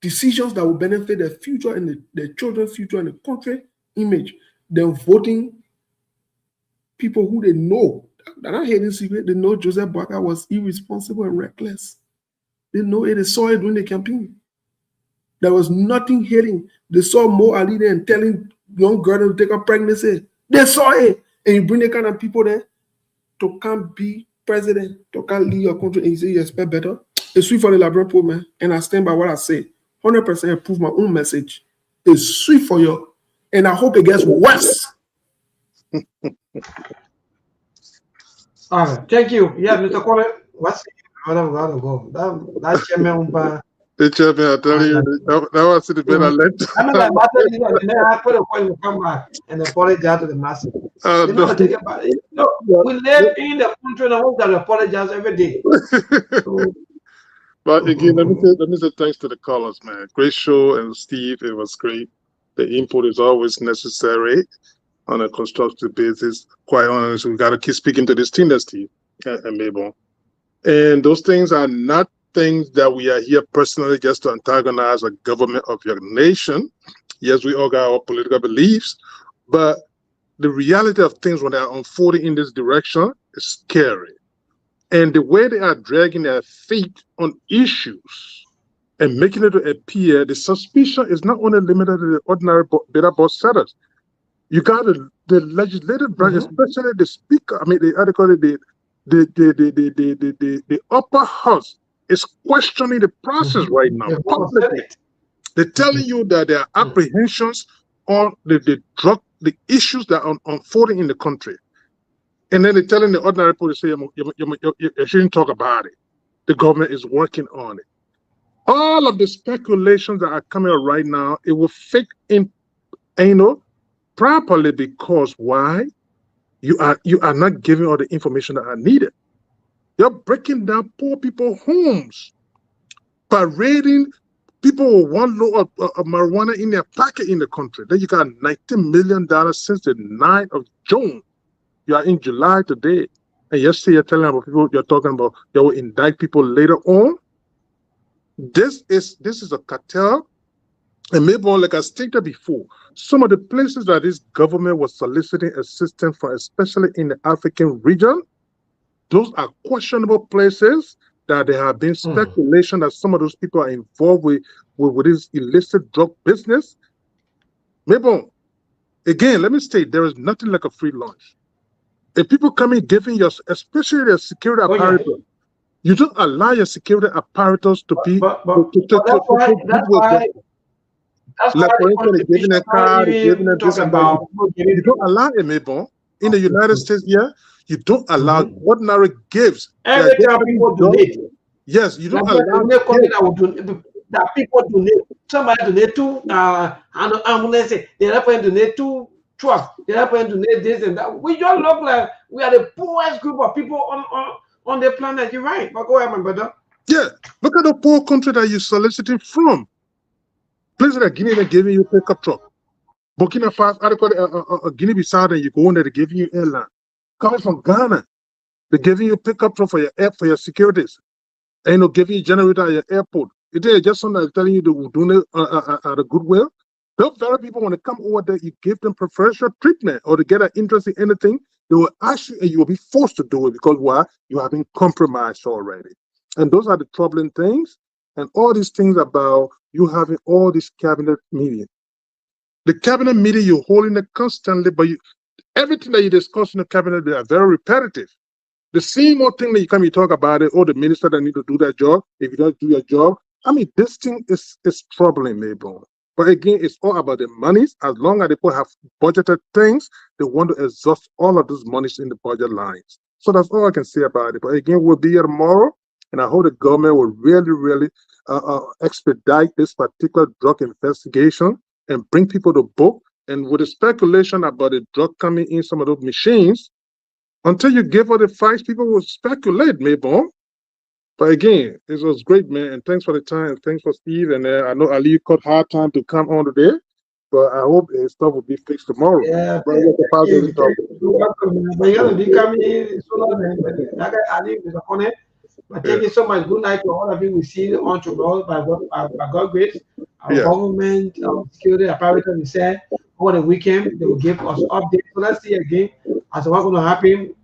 decisions that will benefit their future and their children's future and the country image, than voting people who they know. They're not hiding secret. They know Joseph Boakai was irresponsible and reckless. They know it. They saw it during the campaign. There was nothing hidden. They saw Mo Ali there and telling young girls to take a pregnancy. They saw it. And you bring the kind of people there to come be president, to come lead your country, and you say you expect better. It's sweet for the Labrador poor man, and I stand by what I say. 100% improve my own message. It's sweet for you, and I hope it gets worse. All right, thank you. Yeah, Mr. Kole, what's go? That chairman, the chairman, I tell you, that was the better left. I mean, like, I put a point to come back and apologize to the masses. They never think about it. No, we live in the country and I want to apologize every day. But again, let me say thanks to the callers, man. Great show, and Steve, it was great. The input is always necessary on a constructive basis. Quite honest, we got to keep speaking to this team, that's Steve and Mabel. And those things are not things that we are here personally just to antagonize a government of your nation. Yes, we all got our political beliefs, but the reality of things when they are unfolding in this direction is scary. And the way they are dragging their feet on issues and making it appear, the suspicion is not only limited to the ordinary beta boss setters. You got the legislative branch, especially the speaker. I mean, the upper house is questioning the process right now. Publicly. They're telling you that there are apprehensions on the issues that are unfolding in the country. And then they're telling the ordinary people to say, you shouldn't talk about it. The government is working on it. All of the speculations that are coming out right now, it will fit in, properly, because why? You are not giving all the information that are needed. You're breaking down poor people's homes, parading people with one load of marijuana in their pocket in the country. Then you got $19 million since the 9th of June. You are in July today, and yesterday you're telling about people, you're talking about they will indict people later on. This is a cartel, and maybe like I stated before, some of the places that this government was soliciting assistance for, especially in the African region, those are questionable places that there have been speculation that some of those people are involved with this illicit drug business. Maybe, again, let me state, there is nothing like a free lunch. If people come in giving your, especially the security apparatus, you don't allow your security apparatus to be like, for instance, giving a car, giving a this and that. You don't allow it, maybe. In the United States, you don't allow ordinary gifts. Every time people donate. Yes, you don't allow that people donate. Somebody donate to ambulance, the other person donate to truck, the other person donate this and that. We just look like we are the poorest group of people on the planet. You're right. But go ahead, my brother. Yeah, look at the poor country that you're soliciting from. Places that Guinea giving you a pickup truck. Burkina Faso, Guinea-Bissau, and you go in there, they're giving you airline. Coming from Ghana, they're giving you a pickup truck for your securities. And giving you a generator at your airport. It is just something that's telling you to do it at a goodwill. Those very people, when they come over there, you give them preferential treatment or to get an interest in anything, they will actually, and you will be forced to do it because why? You have been compromised already. And those are the troubling things. And all these things about you having all these cabinet meetings. The cabinet meeting, you're holding it constantly, but everything that you discuss in the cabinet, they are very repetitive. The same old thing that you talk about it, the minister that need to do their job. If you don't do your job, I mean, this thing is troubling me, bro. But again, it's all about the monies. As long as people have budgeted things, they want to exhaust all of those monies in the budget lines. So that's all I can say about it. But again, we'll be here tomorrow, and I hope the government will really, really expedite this particular drug investigation and bring people to book. And with the speculation about the drug coming in some of those machines, until you give her the facts, people will speculate, maybe. But again, it was great, man. And thanks for the time. Thanks for Steve. And I know Ali caught hard time to come on today. But I hope his stuff will be fixed tomorrow. Yeah, But you gotta be coming sooner than that guy Ali is upon it. But thank you so much. Good night to all of you. We see you on tomorrow by God's grace. Our government security apparatus is said over the weekend they will give us updates. So let's see again as to what's going to happen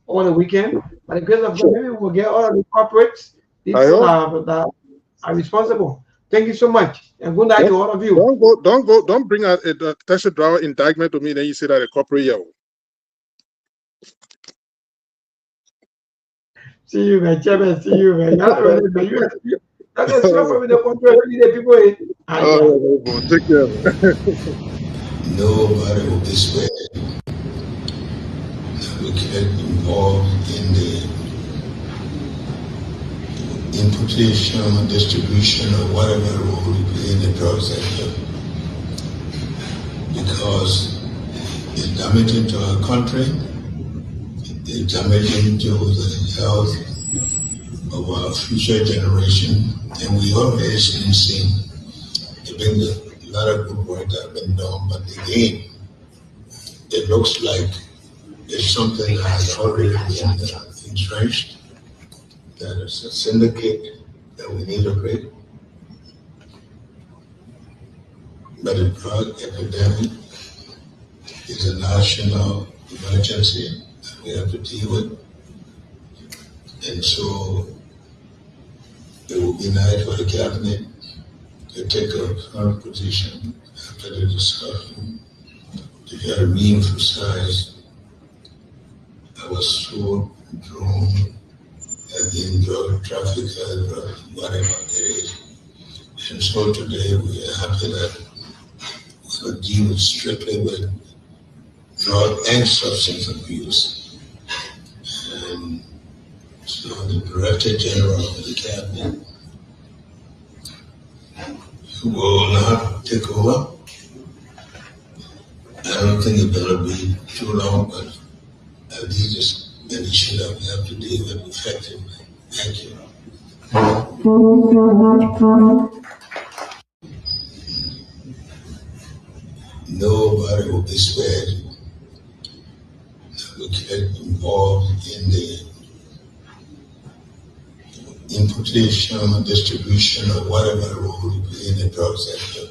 over the weekend. By the grace of God, maybe we'll get all of the corporates, these that are responsible. Thank you so much, and good night to all of you. Don't bring a taxi driver indictment to me. Then you say that a corporate yell. See you, man. Chairman, see you, man. That's from the country. The people. Take care. Nobody will be spared that we get involved in the importation, distribution, or whatever role we play in the drug sector, because it's damaging to our country, it's damaging to the health of our future generation, and we already seen a lot of good work that has been done, but again, it looks like it's something that has already been entrenched, that it's a syndicate that we need to break. But the drug epidemic is a national emergency that we have to deal with. And so it will be nice for the cabinet to take a firm position after the discussion to try to re-emphasize our so drawn in drug traffickers, drug whatever it is. And so today we are happy that we will deal strictly with drug and substance abuse. And so the Director General of the Cabinet will not take over. I don't think it's going to be too long, but at least it's an issue that we have to deal with effectively. Thank you. Nobody will be spared that will get involved in the importation, distribution, or whatever role we play in the drug sector,